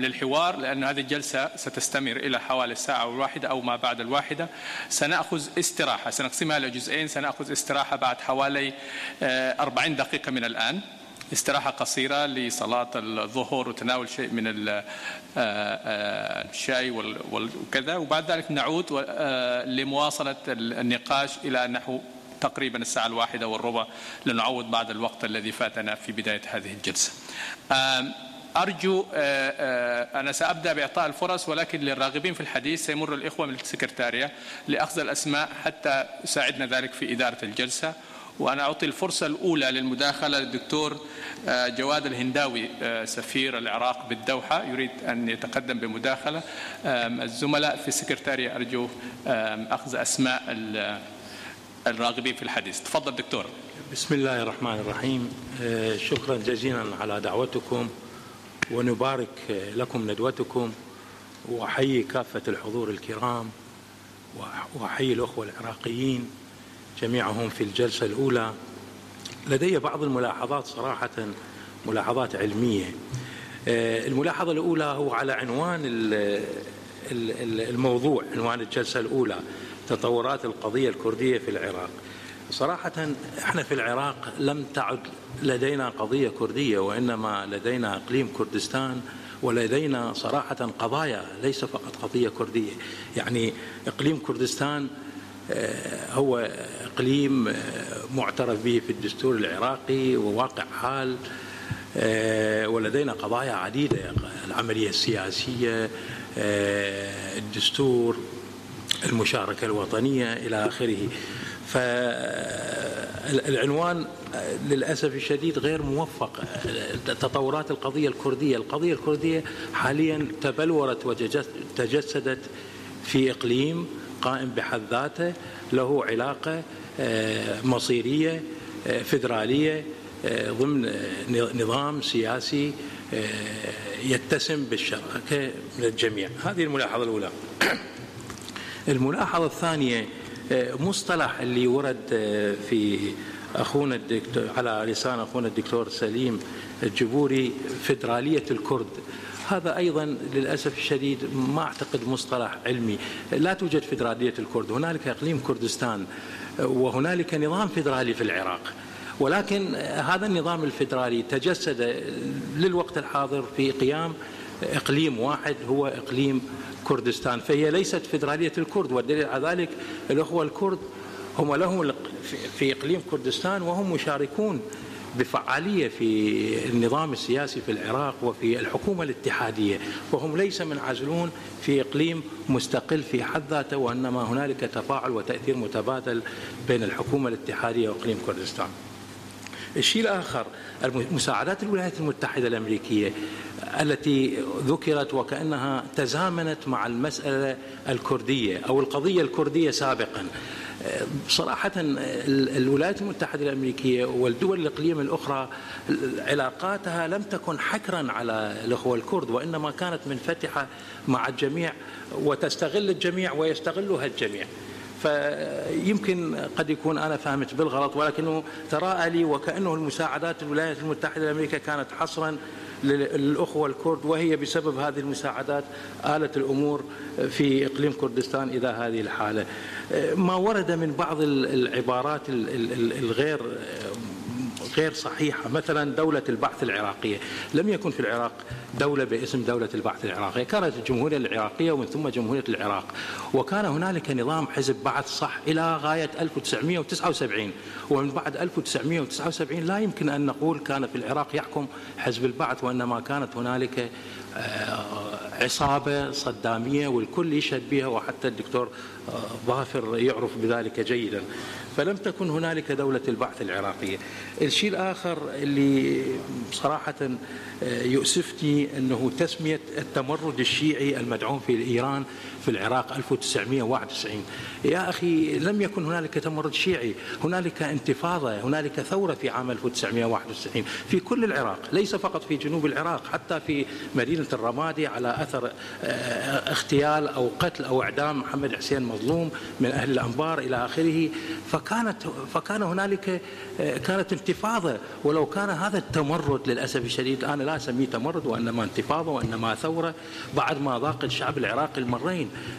للحوار، لأن هذه الجلسة ستستمر إلى حوالي الساعة الواحدة أو ما بعد الواحدة. سنأخذ استراحة، سنقسمها إلى جزئين. سنأخذ استراحة بعد حوالي 40 دقيقة من الآن، استراحة قصيرة لصلاة الظهر وتناول شيء من الشاي وكذا، وبعد ذلك نعود لمواصلة النقاش إلى نحو تقريبا الساعة 1:15 لنعوض بعد الوقت الذي فاتنا في بداية هذه الجلسة. أرجو أنا سأبدأ بإعطاء الفرص، ولكن للراغبين في الحديث سيمر الإخوة من السكرتارية لأخذ الأسماء حتى يساعدنا ذلك في إدارة الجلسة. وأنا أعطي الفرصة الأولى للمداخلة للدكتور جواد الهنداوي سفير العراق بالدوحة، يريد أن يتقدم بمداخلة. الزملاء في السكرتارية أرجو أخذ أسماء الراغبين في الحديث. تفضل دكتور. بسم الله الرحمن الرحيم. شكرا جزيلا على دعوتكم، ونبارك لكم ندوتكم، وأحيي كافة الحضور الكرام، وأحيي الأخوة العراقيين جميعهم في الجلسة الأولى. لدي بعض الملاحظات صراحة، ملاحظات علمية. الملاحظة الأولى هو على عنوان الموضوع، عنوان الجلسة الأولى، تطورات القضية الكردية في العراق. صراحة احنا في العراق لم تعد لدينا قضية كردية، وإنما لدينا إقليم كردستان، ولدينا صراحة قضايا، ليس فقط قضية كردية. يعني إقليم كردستان هو إقليم معترف به في الدستور العراقي وواقع حال، ولدينا قضايا عديدة، العملية السياسية، الدستور، المشاركة الوطنية إلى آخره. فالعنوان للأسف الشديد غير موفق. تطورات القضية الكردية، القضية الكردية حاليا تبلورت وتجسدت في إقليم قائم بحد ذاته، له علاقة مصيرية فيدرالية ضمن نظام سياسي يتسم بالشراكة من الجميع. هذه الملاحظة الأولى. الملاحظة الثانية، مصطلح اللي ورد في أخونا الدكتور على لسان أخونا الدكتور سليم الجبوري، فيدرالية الكرد، هذا أيضا للأسف الشديد ما أعتقد مصطلح علمي. لا توجد فيدرالية الكرد، هنالك إقليم كردستان وهنالك نظام فيدرالي في العراق، ولكن هذا النظام الفيدرالي تجسد للوقت الحاضر في قيام إقليم واحد هو إقليم كردستان، فهي ليست فيدرالية الكرد. والدليل على ذلك الأخوة الكرد هم لهم في إقليم كردستان، وهم مشاركون بفعالية في النظام السياسي في العراق وفي الحكومة الاتحادية، وهم ليس منعزلون في إقليم مستقل في حد ذاته، وإنما هنالك تفاعل وتأثير متبادل بين الحكومة الاتحادية وإقليم كردستان. الشيء الآخر مساعدات الولايات المتحدة الأمريكية التي ذكرت وكأنها تزامنت مع المسألة الكردية أو القضية الكردية سابقا. صراحة الولايات المتحدة الأمريكية والدول الإقليمية الأخرى علاقاتها لم تكن حكرا على الأخوة الكرد، وإنما كانت منفتحة مع الجميع وتستغل الجميع ويستغلها الجميع. فيمكن قد يكون أنا فهمت بالغلط، ولكنه تراءى لي وكأنه المساعدات الولايات المتحدة الأمريكية كانت حصرا للأخوة الكرد، وهي بسبب هذه المساعدات آلت الأمور في إقليم كردستان إلى هذه الحالة. ما ورد من بعض العبارات غير صحيحة، مثلا دولة البعث العراقية، لم يكن في العراق دولة باسم دولة البعث العراقية، كانت الجمهورية العراقية ومن ثم جمهورية العراق، وكان هنالك نظام حزب بعث صح إلى غاية 1979، ومن بعد 1979 لا يمكن أن نقول كان في العراق يحكم حزب البعث، وإنما كانت هنالك عصابة صدامية والكل يشهد بها، وحتى الدكتور ظافر يعرف بذلك جيدا. فلم تكن هنالك دولة البعث العراقية. الشيء الآخر اللي صراحة يؤسفني أنه تسمية التمرد الشيعي المدعوم في إيران في العراق 1991. يا أخي لم يكن هنالك تمرد شيعي، هنالك انتفاضة، هنالك ثورة في عام 1991 في كل العراق، ليس فقط في جنوب العراق، حتى في مدينة الرمادي على أثر اغتيال أو قتل أو إعدام محمد حسين مظلوم من أهل الأنبار إلى آخره. فكان هنالك كانت انتفاضة، ولو كان هذا التمرد للأسف الشديد، أنا لا أسميه تمرد وإنما انتفاضة وإنما ثورة، بعد ما ذاق الشعب العراقي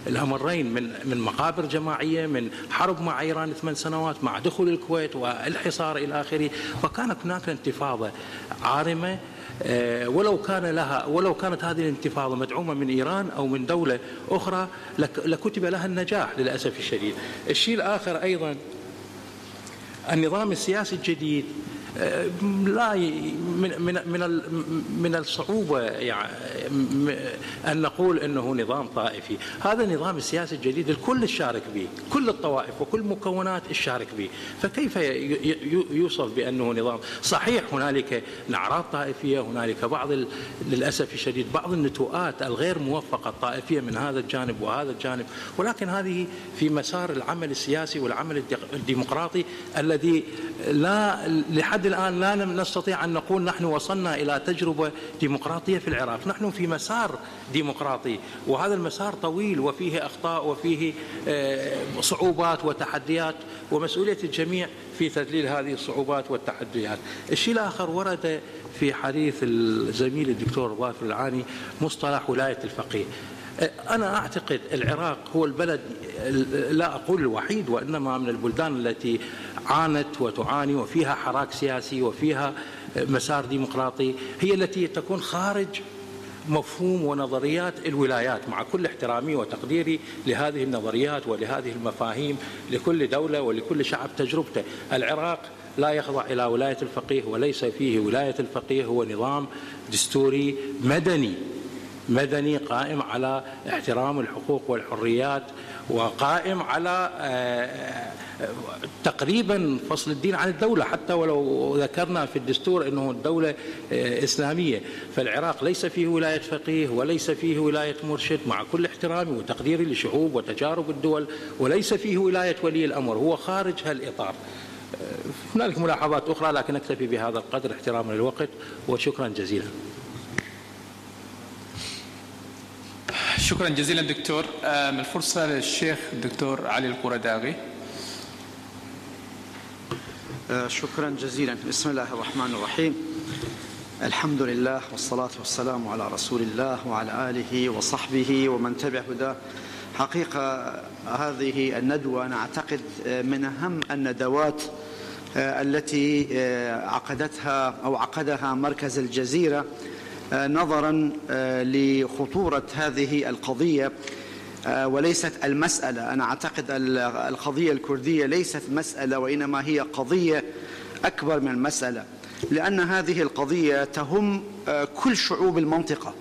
الأمرين من مقابر جماعية، من حرب مع إيران 8 سنوات، مع دخول الكويت والحصار إلى آخره. فكانت هناك انتفاضة عارمة، ولو كانت هذه الانتفاضة مدعومة من إيران أو من دولة أخرى لكتب لها النجاح للأسف الشديد. الشيء الآخر أيضا النظام السياسي الجديد، لا من الصعوبة يعني أن نقول أنه نظام طائفي. هذا النظام السياسي الجديد الكل الشارك به، كل الطوائف وكل مكونات الشارك به، فكيف يوصف بأنه نظام؟ صحيح هنالك نعرات طائفية، هنالك بعض للأسف الشديد بعض النتوءات الغير موفقة الطائفية من هذا الجانب وهذا الجانب، ولكن هذه في مسار العمل السياسي والعمل الديمقراطي الذي لا لحد الآن لا نستطيع أن نقول نحن وصلنا إلى تجربة ديمقراطية في العراق. نحن في مسار ديمقراطي، وهذا المسار طويل وفيه أخطاء وفيه صعوبات وتحديات، ومسؤولية الجميع في تذليل هذه الصعوبات والتحديات. الشيء الآخر ورد في حديث الزميل الدكتور ظافر العاني مصطلح ولاية الفقيه. أنا أعتقد العراق هو البلد، لا أقول الوحيد، وإنما من البلدان التي عانت وتعاني وفيها حراك سياسي وفيها مسار ديمقراطي، هي التي تكون خارج مفهوم ونظريات الولايات، مع كل احترامي وتقديري لهذه النظريات ولهذه المفاهيم. لكل دولة ولكل شعب تجربته. العراق لا يخضع إلى ولاية الفقيه، وليس فيه ولاية الفقيه، هو نظام دستوري مدني قائم على احترام الحقوق والحريات، وقائم على تقريبا فصل الدين عن الدولة، حتى ولو ذكرنا في الدستور أنه الدولة إسلامية. فالعراق ليس فيه ولاية فقيه وليس فيه ولاية مرشد، مع كل احترامي وتقديري لشعوب وتجارب الدول، وليس فيه ولاية ولي الأمر، هو خارج هالإطار. هنالك ملاحظات أخرى لكن أكتفي بهذا القدر احتراما للوقت، وشكرا جزيلا. شكرا جزيلا دكتور. من الفرصة للشيخ الدكتور علي القرداغي. شكرا جزيلا. بسم الله الرحمن الرحيم. الحمد لله والصلاة والسلام على رسول الله وعلى آله وصحبه ومن تبع هداه. حقيقة هذه الندوة أنا أعتقد من أهم الندوات التي عقدها مركز الجزيرة نظرا لخطورة هذه القضية، وليست المسألة. أنا أعتقد القضية الكردية ليست مسألة، وإنما هي قضية أكبر من المسألة. لأن هذه القضية تهم كل شعوب المنطقة،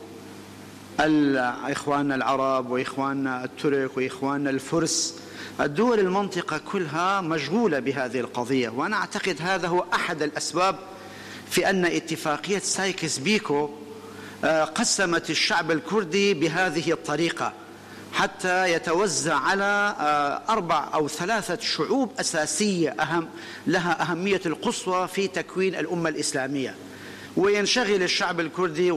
إخواننا العرب وإخواننا الترك وإخواننا الفرس. الدول المنطقة كلها مشغولة بهذه القضية، وأنا أعتقد هذا هو أحد الأسباب في أن اتفاقية سايكس بيكو قسمت الشعب الكردي بهذه الطريقة حتى يتوزع على 4 أو 3 شعوب أساسية لها أهمية القصوى في تكوين الأمة الإسلامية، وينشغل الشعب الكردي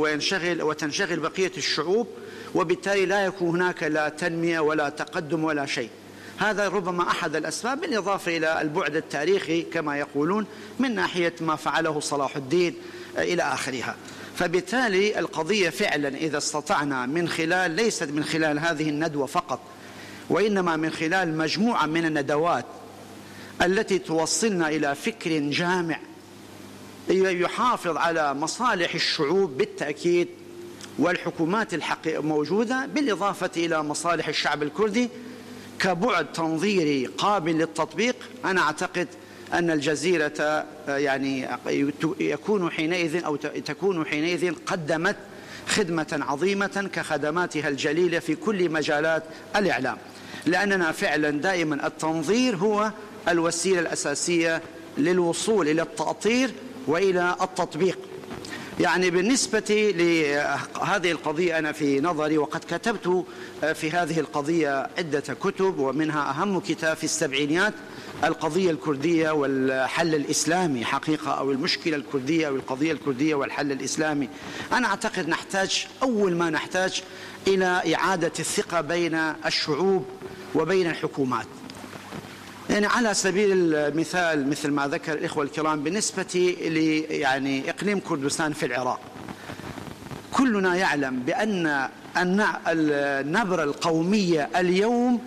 وتنشغل بقية الشعوب، وبالتالي لا يكون هناك لا تنمية ولا تقدم ولا شيء. هذا ربما أحد الأسباب، بالإضافة إلى البعد التاريخي كما يقولون من ناحية ما فعله صلاح الدين إلى آخرها. فبالتالي القضية فعلا إذا استطعنا ليست من خلال هذه الندوة فقط، وإنما من خلال مجموعة من الندوات التي توصلنا إلى فكر جامع يحافظ على مصالح الشعوب بالتأكيد والحكومات موجودة، بالإضافة إلى مصالح الشعب الكردي كبعد تنظيري قابل للتطبيق. أنا أعتقد أن الجزيرة يعني تكون حينئذ قدمت خدمة عظيمة كخدماتها الجليلة في كل مجالات الإعلام، لأننا فعلا دائما التنظير هو الوسيلة الأساسية للوصول إلى التأطير وإلى التطبيق. يعني بالنسبة لهذه القضية أنا في نظري، وقد كتبت في هذه القضية عدة كتب، ومنها أهم كتاب في السبعينيات القضية الكردية والحل الإسلامي حقيقة، أو المشكلة الكردية أو القضية الكردية والحل الإسلامي. أنا أعتقد أول ما نحتاج إلى إعادة الثقة بين الشعوب وبين الحكومات. يعني على سبيل المثال مثل ما ذكر الإخوة الكرام بالنسبة يعني إقليم كردستان في العراق، كلنا يعلم بأن النبرة القومية اليوم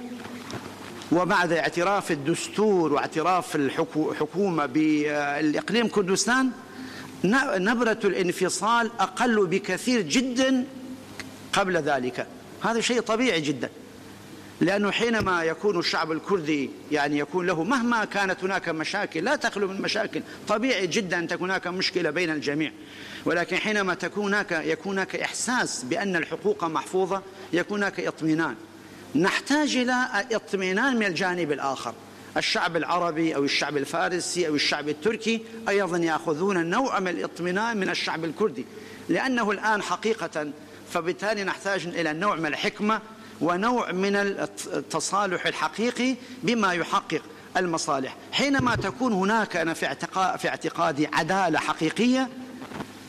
وبعد اعتراف الدستور واعتراف الحكومة بالإقليم كردستان نبرة الانفصال أقل بكثير جدا قبل ذلك. هذا شيء طبيعي جدا، لأنه حينما يكون الشعب الكردي يعني يكون له مهما كانت هناك مشاكل لا تخلو من مشاكل، طبيعي جدا أن تكون هناك مشكلة بين الجميع، ولكن حينما يكون هناك إحساس بأن الحقوق محفوظة يكون هناك اطمئنان. نحتاج إلى اطمئنان من الجانب الآخر، الشعب العربي أو الشعب الفارسي أو الشعب التركي أيضا يأخذون نوع من الاطمئنان من الشعب الكردي، لأنه الآن حقيقة، فبالتالي نحتاج إلى نوع من الحكمة ونوع من التصالح الحقيقي بما يحقق المصالح. حينما تكون هناك أنا في اعتقادي عدالة حقيقية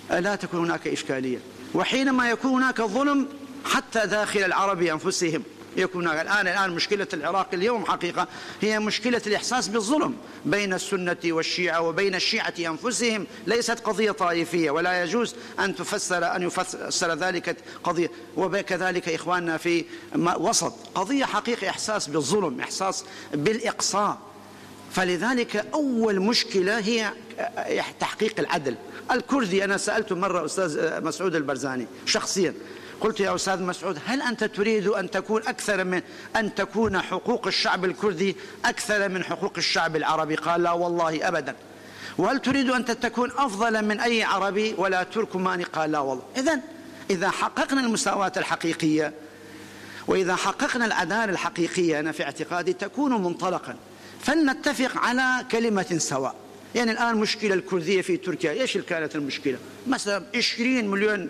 لا تكون هناك إشكالية، وحينما يكون هناك ظلم حتى داخل العرب أنفسهم يكون الآن مشكلة العراق اليوم حقيقة هي مشكلة الإحساس بالظلم بين السنة والشيعة وبين الشيعة أنفسهم، ليست قضية طائفية، ولا يجوز أن يفسر ذلك قضية. وكذلك إخواننا في وسط قضية حقيقة إحساس بالظلم، إحساس بالإقصاء. فلذلك أول مشكلة هي تحقيق العدل الكردي. أنا سألت مرة أستاذ مسعود البرزاني شخصيا، قلت يا أستاذ مسعود هل أنت تريد أن تكون حقوق الشعب الكردي أكثر من حقوق الشعب العربي؟ قال لا والله أبدا. وهل تريد أن تكون أفضل من أي عربي ولا تركماني؟ قال لا والله. إذا حققنا المساواة الحقيقية وإذا حققنا العدالة الحقيقية أنا في اعتقادي تكون منطلقا، فلنتفق على كلمة سواء. يعني الآن مشكلة الكردية في تركيا، إيش كانت المشكلة؟ مثلا 20 مليون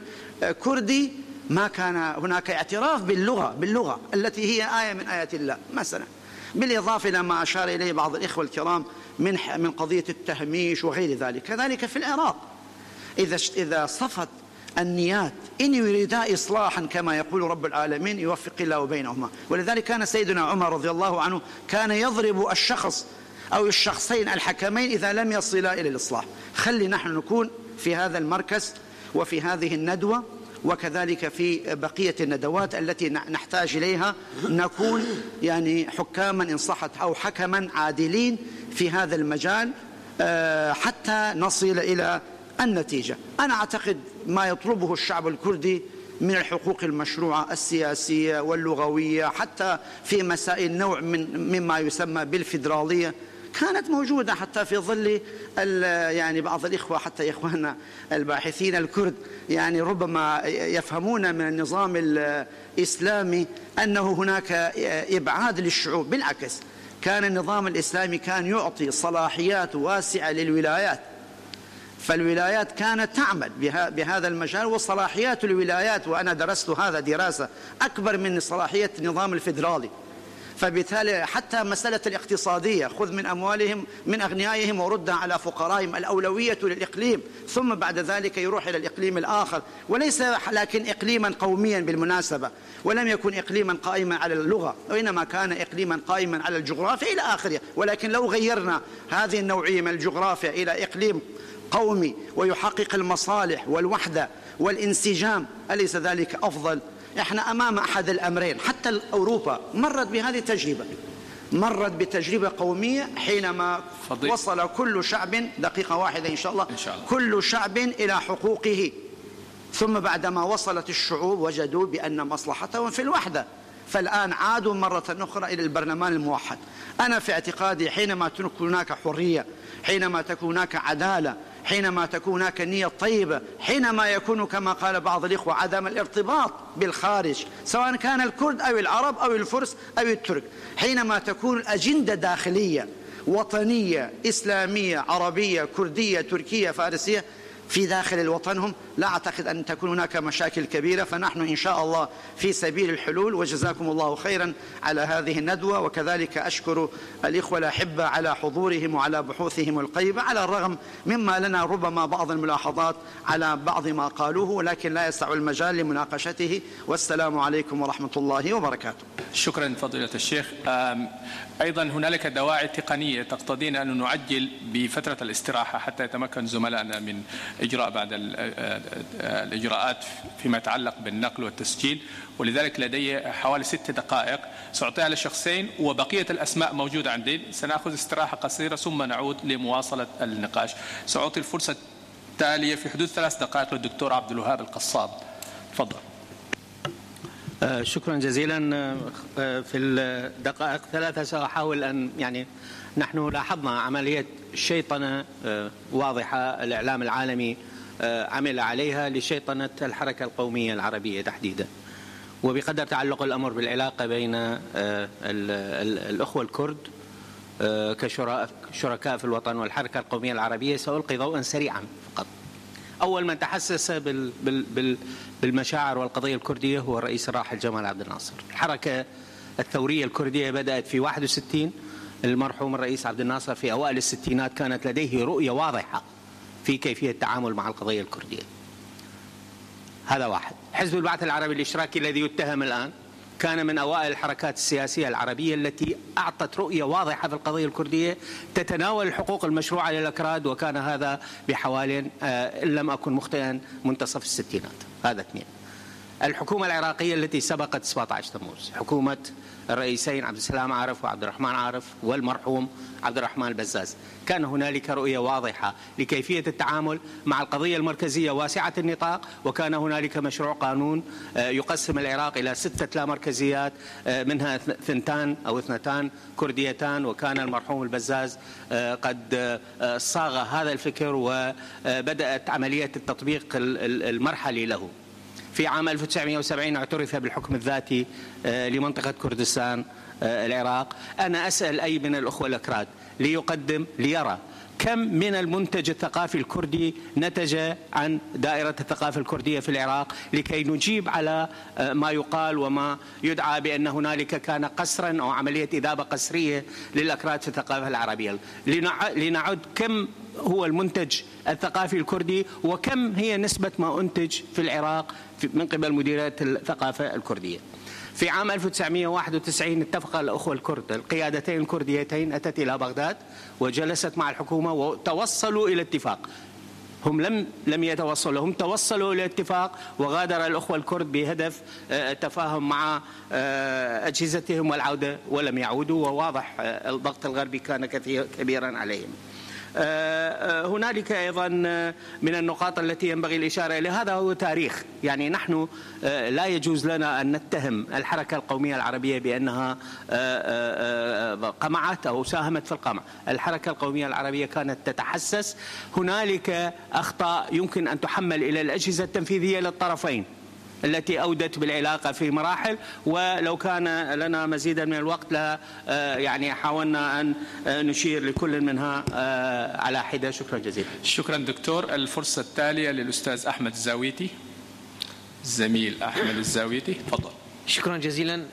كردي ما كان هناك اعتراف باللغة التي هي آية من آيات الله مثلا، بالإضافة إلى ما أشار إليه بعض الإخوة الكرام من قضية التهميش وغير ذلك. كذلك في العراق إذا صفت النيات إن يريدا إصلاحا كما يقول رب العالمين يوفق الله بينهما. ولذلك كان سيدنا عمر رضي الله عنه كان يضرب الشخص أو الشخصين الحكمين إذا لم يصلا إلى الإصلاح. خلي نحن نكون في هذا المركز وفي هذه الندوة وكذلك في بقية الندوات التي نحتاج إليها نكون يعني حكاما إن صحت أو حكما عادلين في هذا المجال حتى نصل إلى النتيجة. أنا أعتقد ما يطلبه الشعب الكردي من الحقوق المشروعة السياسية واللغوية حتى في مسائل نوع مما يسمى بالفيدرالية كانت موجودة حتى في ظل يعني بعض الإخوة، حتى إخواننا الباحثين الكرد يعني ربما يفهمون من النظام الإسلامي أنه هناك إبعاد للشعوب. بالعكس، كان النظام الإسلامي كان يعطي صلاحيات واسعة للولايات، فالولايات كانت تعمل بهذا المجال، وصلاحيات الولايات وأنا درست هذا دراسة أكبر من صلاحية النظام الفيدرالي. فبالتالي حتى مسألة الاقتصادية، خذ من أموالهم من أغنيائهم وردها على فقرائهم، الأولوية للإقليم، ثم بعد ذلك يروح إلى الإقليم الآخر، وليس لكن إقليما قوميا بالمناسبة، ولم يكن إقليما قائما على اللغة، وإنما كان إقليما قائما على الجغرافيا إلى آخره. ولكن لو غيرنا هذه النوعية من الجغرافيا إلى إقليم قومي ويحقق المصالح والوحدة والانسجام، أليس ذلك أفضل؟ احنا أمام أحد الأمرين. حتى أوروبا مرت بهذه التجربة، مرت بتجربة قومية حينما وصل كل شعب، دقيقة واحدة إن شاء الله، كل شعب إلى حقوقه، ثم بعدما وصلت الشعوب وجدوا بأن مصلحتهم في الوحدة، فالآن عادوا مرة أخرى إلى البرلمان الموحد. أنا في اعتقادي حينما تكون هناك حرية، حينما تكون هناك عدالة، حينما تكون هناك نية طيبة، حينما يكون كما قال بعض الإخوة عدم الارتباط بالخارج سواء كان الكرد أو العرب أو الفرس أو الترك، حينما تكون الأجندة داخلية وطنية إسلامية عربية كردية تركية فارسية في داخل الوطنهم، لا أعتقد أن تكون هناك مشاكل كبيرة. فنحن إن شاء الله في سبيل الحلول، وجزاكم الله خيرا على هذه الندوة. وكذلك أشكر الإخوة الأحبة على حضورهم وعلى بحوثهم القيمة، على الرغم مما لنا ربما بعض الملاحظات على بعض ما قالوه، ولكن لا يسع المجال لمناقشته. والسلام عليكم ورحمة الله وبركاته. شكرا فضيلة الشيخ. أيضا هنالك دواعي تقنية تقتضينا أن نعجل بفترة الاستراحة حتى يتمكن زملائنا من إجراء بعد الإجراءات فيما يتعلق بالنقل والتسجيل، ولذلك لدي حوالي 6 دقائق سأعطيها لشخصين، وبقية الأسماء موجودة عندي. سنأخذ استراحة قصيرة ثم نعود لمواصلة النقاش. سأعطي الفرصة التالية في حدود 3 دقائق للدكتور عبد الوهاب القصاب. تفضل. شكرا جزيلا. في الدقائق 3 سأحاول أن نحن لاحظنا عملية شيطنة واضحة الإعلام العالمي عمل عليها لشيطنة الحركة القومية العربية تحديدا، وبقدر تعلق الأمر بالعلاقة بين الأخوة الكرد كشركاء في الوطن والحركة القومية العربية سألقي ضوءا سريعا فقط. أول من تحسس بالمشاعر والقضية الكردية هو الرئيس الراحل جمال عبد الناصر. الحركة الثورية الكردية بدأت في 61. المرحوم الرئيس عبد الناصر في أوائل الستينات كانت لديه رؤية واضحة في كيفية التعامل مع القضية الكردية. هذا واحد. حزب البعث العربي الاشتراكي الذي يتهم الآن كان من أوائل الحركات السياسية العربية التي أعطت رؤية واضحة في القضية الكردية تتناول الحقوق المشروعة للأكراد، وكان هذا بحوالي إن لم أكن مخطئا منتصف الستينات. هذا 2. الحكومة العراقية التي سبقت 17 تموز، حكومة الرئيسين عبد السلام عارف وعبد الرحمن عارف والمرحوم عبد الرحمن البزاز، كان هنالك رؤية واضحة لكيفية التعامل مع القضية المركزية واسعة النطاق، وكان هنالك مشروع قانون يقسم العراق إلى 6 لا مركزيات، منها 2 كرديتان، وكان المرحوم البزاز قد صاغ هذا الفكر وبدأت عملية التطبيق المرحلي له. في عام 1970 اعترف بالحكم الذاتي لمنطقة كردستان العراق. أنا أسأل أي من الأخوة الأكراد ليرى كم من المنتج الثقافي الكردي نتج عن دائرة الثقافة الكردية في العراق، لكي نجيب على ما يقال وما يدعى بأن هنالك كان قسرا أو عملية إذابة قسرية للأكراد في الثقافة العربية، لنعد كم هو المنتج الثقافي الكردي وكم هي نسبة ما أنتج في العراق من قبل مديرية الثقافة الكردية. في عام 1991 اتفق الأخوة الكرد، القيادتين الكرديتين أتت إلى بغداد وجلست مع الحكومة وتوصلوا إلى اتفاق. هم لم يتوصلوا، هم توصلوا إلى اتفاق، وغادر الأخوة الكرد بهدف التفاهم مع أجهزتهم والعودة، ولم يعودوا، وواضح الضغط الغربي كان كبيرا عليهم. هنالك أيضا من النقاط التي ينبغي الإشارة إليها، هذا هو تاريخ. يعني نحن لا يجوز لنا أن نتهم الحركة القومية العربية بأنها قمعت أو ساهمت في القمع. الحركة القومية العربية كانت تتحسس. هنالك أخطاء يمكن أن تحمل إلى الأجهزة التنفيذية للطرفين التي أودت بالعلاقة في مراحل، ولو كان لنا مزيدا من الوقت يعني حاولنا أن نشير لكل منها على حدة. شكرا جزيلا. شكرا دكتور. الفرصة التالية للأستاذ أحمد الزاويتي، الزميل أحمد الزاويتي، تفضل. شكرا جزيلا.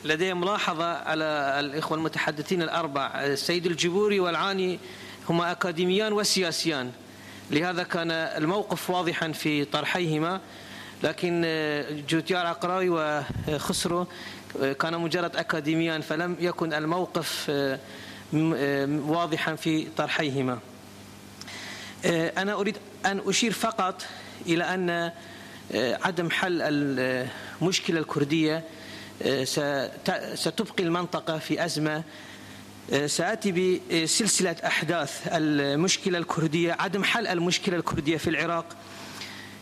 لدي ملاحظة على الإخوة المتحدثين الأربع، السيد الجبوري والعاني هما أكاديميان وسياسيان، لهذا كان الموقف واضحا في طرحيهما، لكن جوتيار عقراوي وخسرو كان مجرد أكاديميان، فلم يكن الموقف واضحا في طرحيهما. أنا أريد أن أشير فقط إلى أن عدم حل المشكلة الكردية ستبقي المنطقة في أزمة. سأتي بسلسلة أحداث المشكلة الكردية. عدم حل المشكلة الكردية في العراق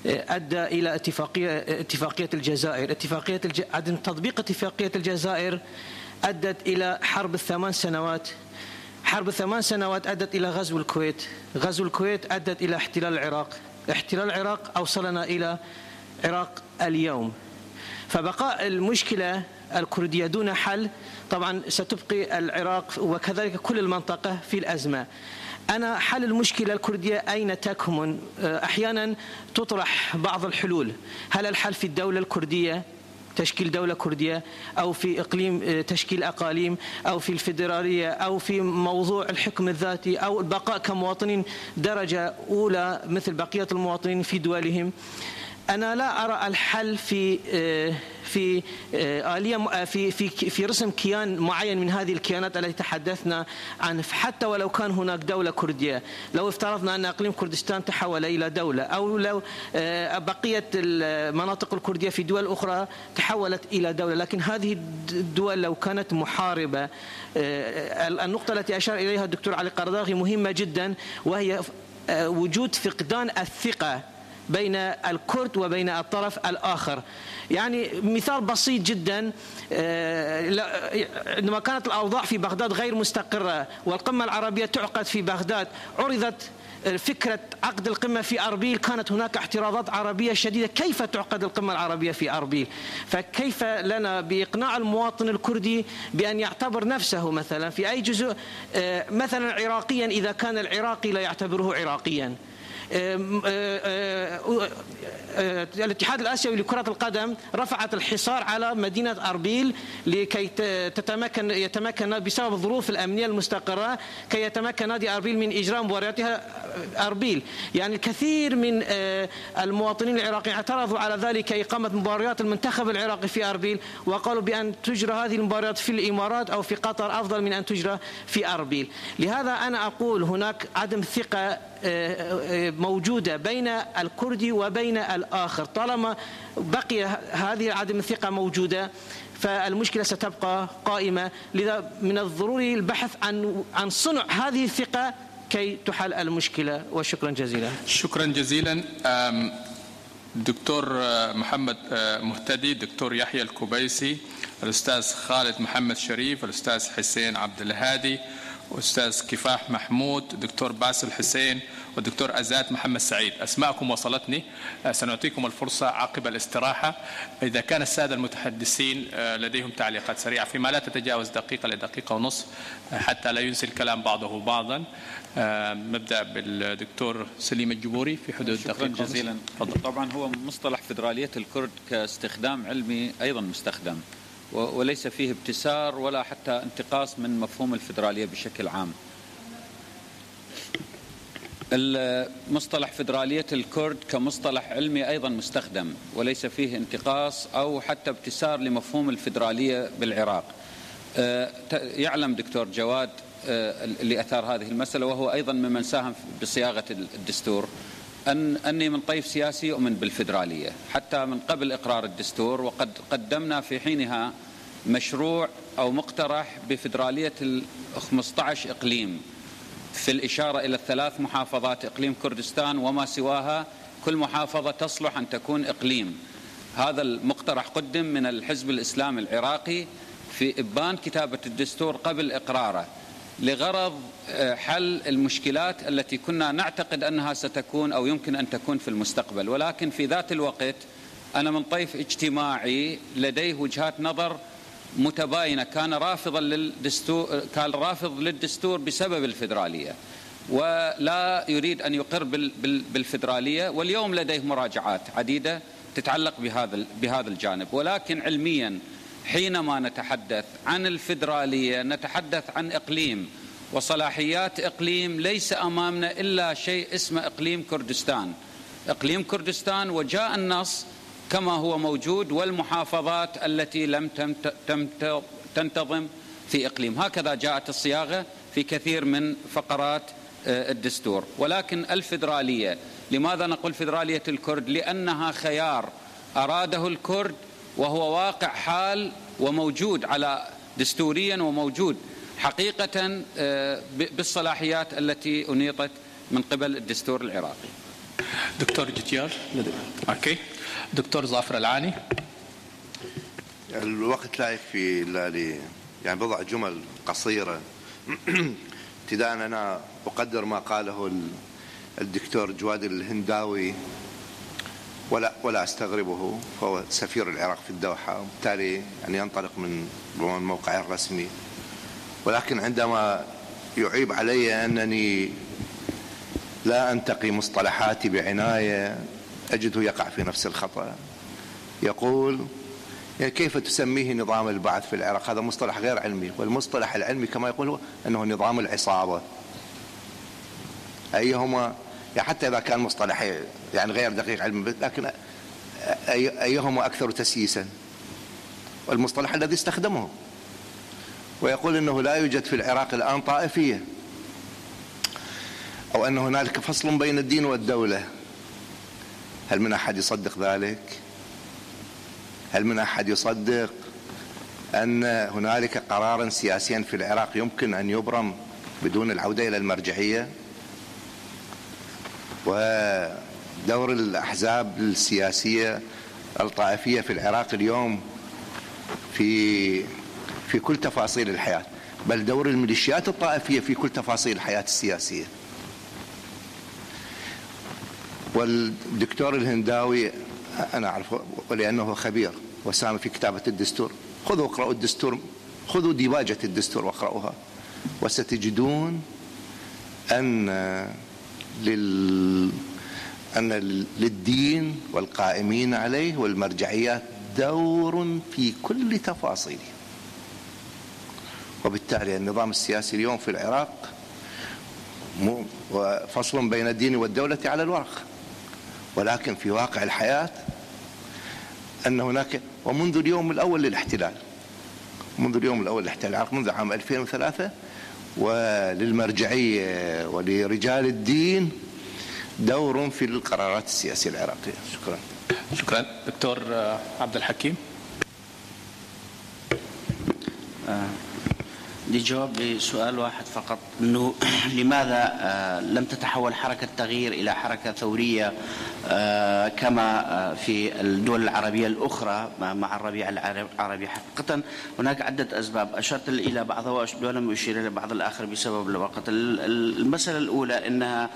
أدى إلى اتفاقية الجزائر. عدم تطبيق اتفاقية الجزائر أدت إلى حرب ال8 سنوات. حرب ال8 سنوات أدت إلى غزو الكويت. غزو الكويت أدت إلى احتلال العراق. احتلال العراق أوصلنا إلى عراق اليوم. فبقاء المشكلة الكردية دون حل طبعا ستبقي العراق وكذلك كل المنطقة في الأزمة. أنا حل المشكلة الكردية أين تكمن؟ أحيانا تطرح بعض الحلول. هل الحل في الدولة الكردية، تشكيل دولة كردية، أو في إقليم تشكيل أقاليم، أو في الفيدرالية، أو في موضوع الحكم الذاتي، أو البقاء كمواطنين درجة أولى مثل بقية المواطنين في دولهم؟ أنا لا أرى الحل في آلية في رسم كيان معين من هذه الكيانات التي تحدثنا عنها، حتى ولو كان هناك دولة كردية. لو افترضنا أن إقليم كردستان تحول إلى دولة، أو لو بقية المناطق الكردية في دول أخرى تحولت إلى دولة، لكن هذه الدول لو كانت محاربة. النقطة التي أشار إليها الدكتور علي قرداغي مهمة جدا، وهي وجود فقدان الثقة بين الكرد وبين الطرف الآخر. يعني مثال بسيط جدا، عندما كانت الأوضاع في بغداد غير مستقرة والقمة العربية تعقد في بغداد، عرضت فكرة عقد القمة في أربيل، كانت هناك اعتراضات عربية شديدة. كيف تعقد القمة العربية في أربيل؟ فكيف لنا بإقناع المواطن الكردي بأن يعتبر نفسه مثلا في أي جزء مثلا عراقيا إذا كان العراقي لا يعتبره عراقيا؟ الاتحاد الآسيوي لكرة القدم رفعت الحصار على مدينة أربيل لكي يتمكن بسبب الظروف الأمنية المستقرة كي يتمكن نادي أربيل من إجراء مبارياتها أربيل. يعني الكثير من المواطنين العراقيين اعترضوا على ذلك، إقامة مباريات المنتخب العراقي في أربيل، وقالوا بأن تجرى هذه المباريات في الإمارات أو في قطر أفضل من أن تجرى في أربيل. لهذا أنا أقول هناك عدم ثقة موجودة بين الكردي وبين الآخر. طالما بقي هذه عدم الثقة موجودة فالمشكلة ستبقى قائمة. لذا من الضروري البحث عن صنع هذه الثقة كي تحل المشكلة. وشكرا جزيلا. شكرا جزيلا. دكتور محمد مهتدي، دكتور يحيى الكبيسي، الأستاذ خالد محمد شريف، الأستاذ حسين عبد الهادي، أستاذ كفاح محمود، دكتور باسل حسين، والدكتور أزات محمد سعيد. أسماءكم وصلتني. سنعطيكم الفرصة عقب الاستراحة إذا كان السادة المتحدثين لديهم تعليقات سريعة فيما لا تتجاوز دقيقة لدقيقة ونصف حتى لا ينسي الكلام بعضه بعضا. نبدأ بالدكتور سليم الجبوري في حدود دقيقة. شكرا جزيلا. طبعا هو مصطلح فيدرالية الكرد كاستخدام علمي أيضا مستخدم، وليس فيه ابتسار ولا حتى انتقاص من مفهوم الفيدرالية بشكل عام. المصطلح فيدرالية الكرد كمصطلح علمي أيضا مستخدم، وليس فيه انتقاص أو حتى ابتسار لمفهوم الفيدرالية بالعراق. يعلم دكتور جواد اللي أثار هذه المسألة، وهو أيضا ممن ساهم بصياغة الدستور، أني من طيف سياسي يؤمن بالفيدرالية حتى من قبل إقرار الدستور، وقد قدمنا في حينها مشروع أو مقترح بفيدرالية 15 إقليم في الإشارة إلى الثلاث محافظات إقليم كردستان وما سواها، كل محافظة تصلح أن تكون إقليم. هذا المقترح قدم من الحزب الإسلامي العراقي في إبان كتابة الدستور قبل إقراره لغرض حل المشكلات التي كنا نعتقد أنها ستكون أو يمكن أن تكون في المستقبل. ولكن في ذات الوقت أنا من طيف اجتماعي لديه وجهات نظر متباينة، كان رافض للدستور بسبب الفيدرالية ولا يريد أن يقر بالفيدرالية، واليوم لديه مراجعات عديدة تتعلق بهذا الجانب. ولكن علميا حينما نتحدث عن الفيدرالية نتحدث عن إقليم وصلاحيات إقليم، ليس أمامنا إلا شيء اسمه إقليم كردستان. إقليم كردستان وجاء النص كما هو موجود، والمحافظات التي لم تنتظم في إقليم، هكذا جاءت الصياغة في كثير من فقرات الدستور. ولكن الفيدرالية، لماذا نقول فيدرالية الكرد؟ لأنها خيار أراده الكرد وهو واقع حال وموجود على دستوريا وموجود حقيقة بالصلاحيات التي أنيطت من قبل الدستور العراقي. دكتور جتيار. اوكي. دكتور ظافر العاني. الوقت لا يكفي الا لي يعني بضع جمل قصيره. ابتداء انا اقدر ما قاله الدكتور جواد الهنداوي ولا استغربه، فهو سفير العراق في الدوحه وبالتالي يعني ينطلق من موقعه الرسمي. ولكن عندما يعيب علي انني لا أنتقي مصطلحاتي بعناية أجده يقع في نفس الخطأ. يقول يعني كيف تسميه نظام البعث في العراق؟ هذا مصطلح غير علمي، والمصطلح العلمي كما يقول هو أنه نظام العصابة. أيهما يعني حتى إذا كان مصطلح يعني غير دقيق علمي، لكن أيهما أكثر تسييسا؟ والمصطلح الذي استخدمه، ويقول أنه لا يوجد في العراق الآن طائفية، أو أن هنالك فصل بين الدين والدولة. هل من أحد يصدق ذلك؟ هل من أحد يصدق أن هنالك قرارا سياسيا في العراق يمكن أن يبرم بدون العودة إلى المرجعية؟ ودور الأحزاب السياسية الطائفية في العراق اليوم في كل تفاصيل الحياة، بل دور الميليشيات الطائفية في كل تفاصيل الحياة السياسية. والدكتور الهنداوي أنا أعرفه ولأنه خبير وساهم في كتابة الدستور. خذوا اقرأوا الدستور، خذوا ديباجة الدستور واقرأوها، وستجدون أن للدين والقائمين عليه والمرجعيات دور في كل تفاصيله. وبالتالي النظام السياسي اليوم في العراق فصل بين الدين والدولة على الورق، ولكن في واقع الحياة أن هناك ومنذ اليوم الأول للاحتلال، العراق منذ عام 2003 وللمرجعية ولرجال الدين دور في القرارات السياسية العراقية. شكرا. دكتور عبد الحكيم. لجواب لسؤال واحد فقط، أنه لماذا لم تتحول حركة تغيير إلى حركة ثورية كما في الدول العربية الأخرى مع الربيع العربي؟ حقيقة هناك عدة أسباب أشرت إلى بعضها ولم أشير إلى بعض الآخر بسبب الوقت. المسألة الأولى أنها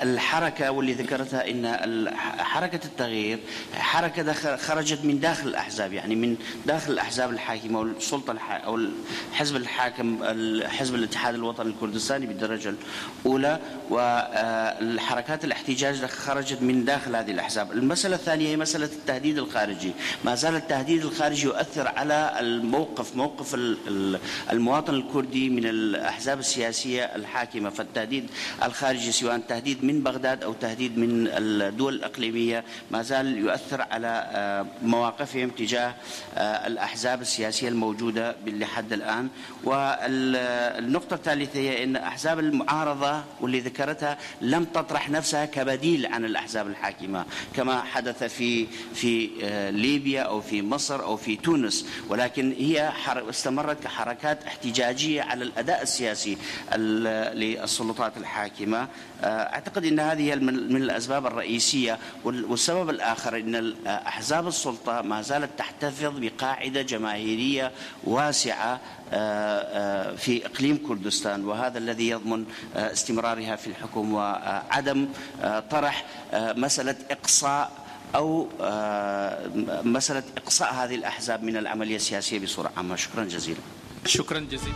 الحركة واللي ذكرتها أن حركة التغيير حركة خرجت من داخل الأحزاب، يعني من داخل الأحزاب الحاكمة والسلطة أو الحزب الحاكم، حزب الاتحاد الوطني الكردستاني بالدرجة الأولى، والحركات الاحتجاج خرجت من داخل هذه الأحزاب. المسألة الثانية هي مسألة التهديد الخارجي. ما زال التهديد الخارجي يؤثر على موقف المواطن الكردي من الأحزاب السياسية الحاكمة. فالتهديد الخارجي سواء تهديد من بغداد أو تهديد من الدول الإقليمية ما زال يؤثر على مواقفهم تجاه الأحزاب السياسية الموجودة لحد الآن. والنقطة الثالثة هي أن أحزاب المعارضة واللي ذكرتها لم تطرح نفسها كبديل عن الأحزاب الأحزاب الحاكمة كما حدث في ليبيا أو في مصر أو في تونس، ولكن هي استمرت كحركات احتجاجية على الأداء السياسي للسلطات الحاكمة. أعتقد أن هذه من الأسباب الرئيسية. والسبب الآخر أن أحزاب السلطة ما زالت تحتفظ بقاعدة جماهيرية واسعة في إقليم كردستان، وهذا الذي يضمن استمرارها في الحكم وعدم طرح مسألة إقصاء أو مسألة إقصاء هذه الأحزاب من العملية السياسية بصورة عامة. شكرا جزيلا. شكرا جزيلا.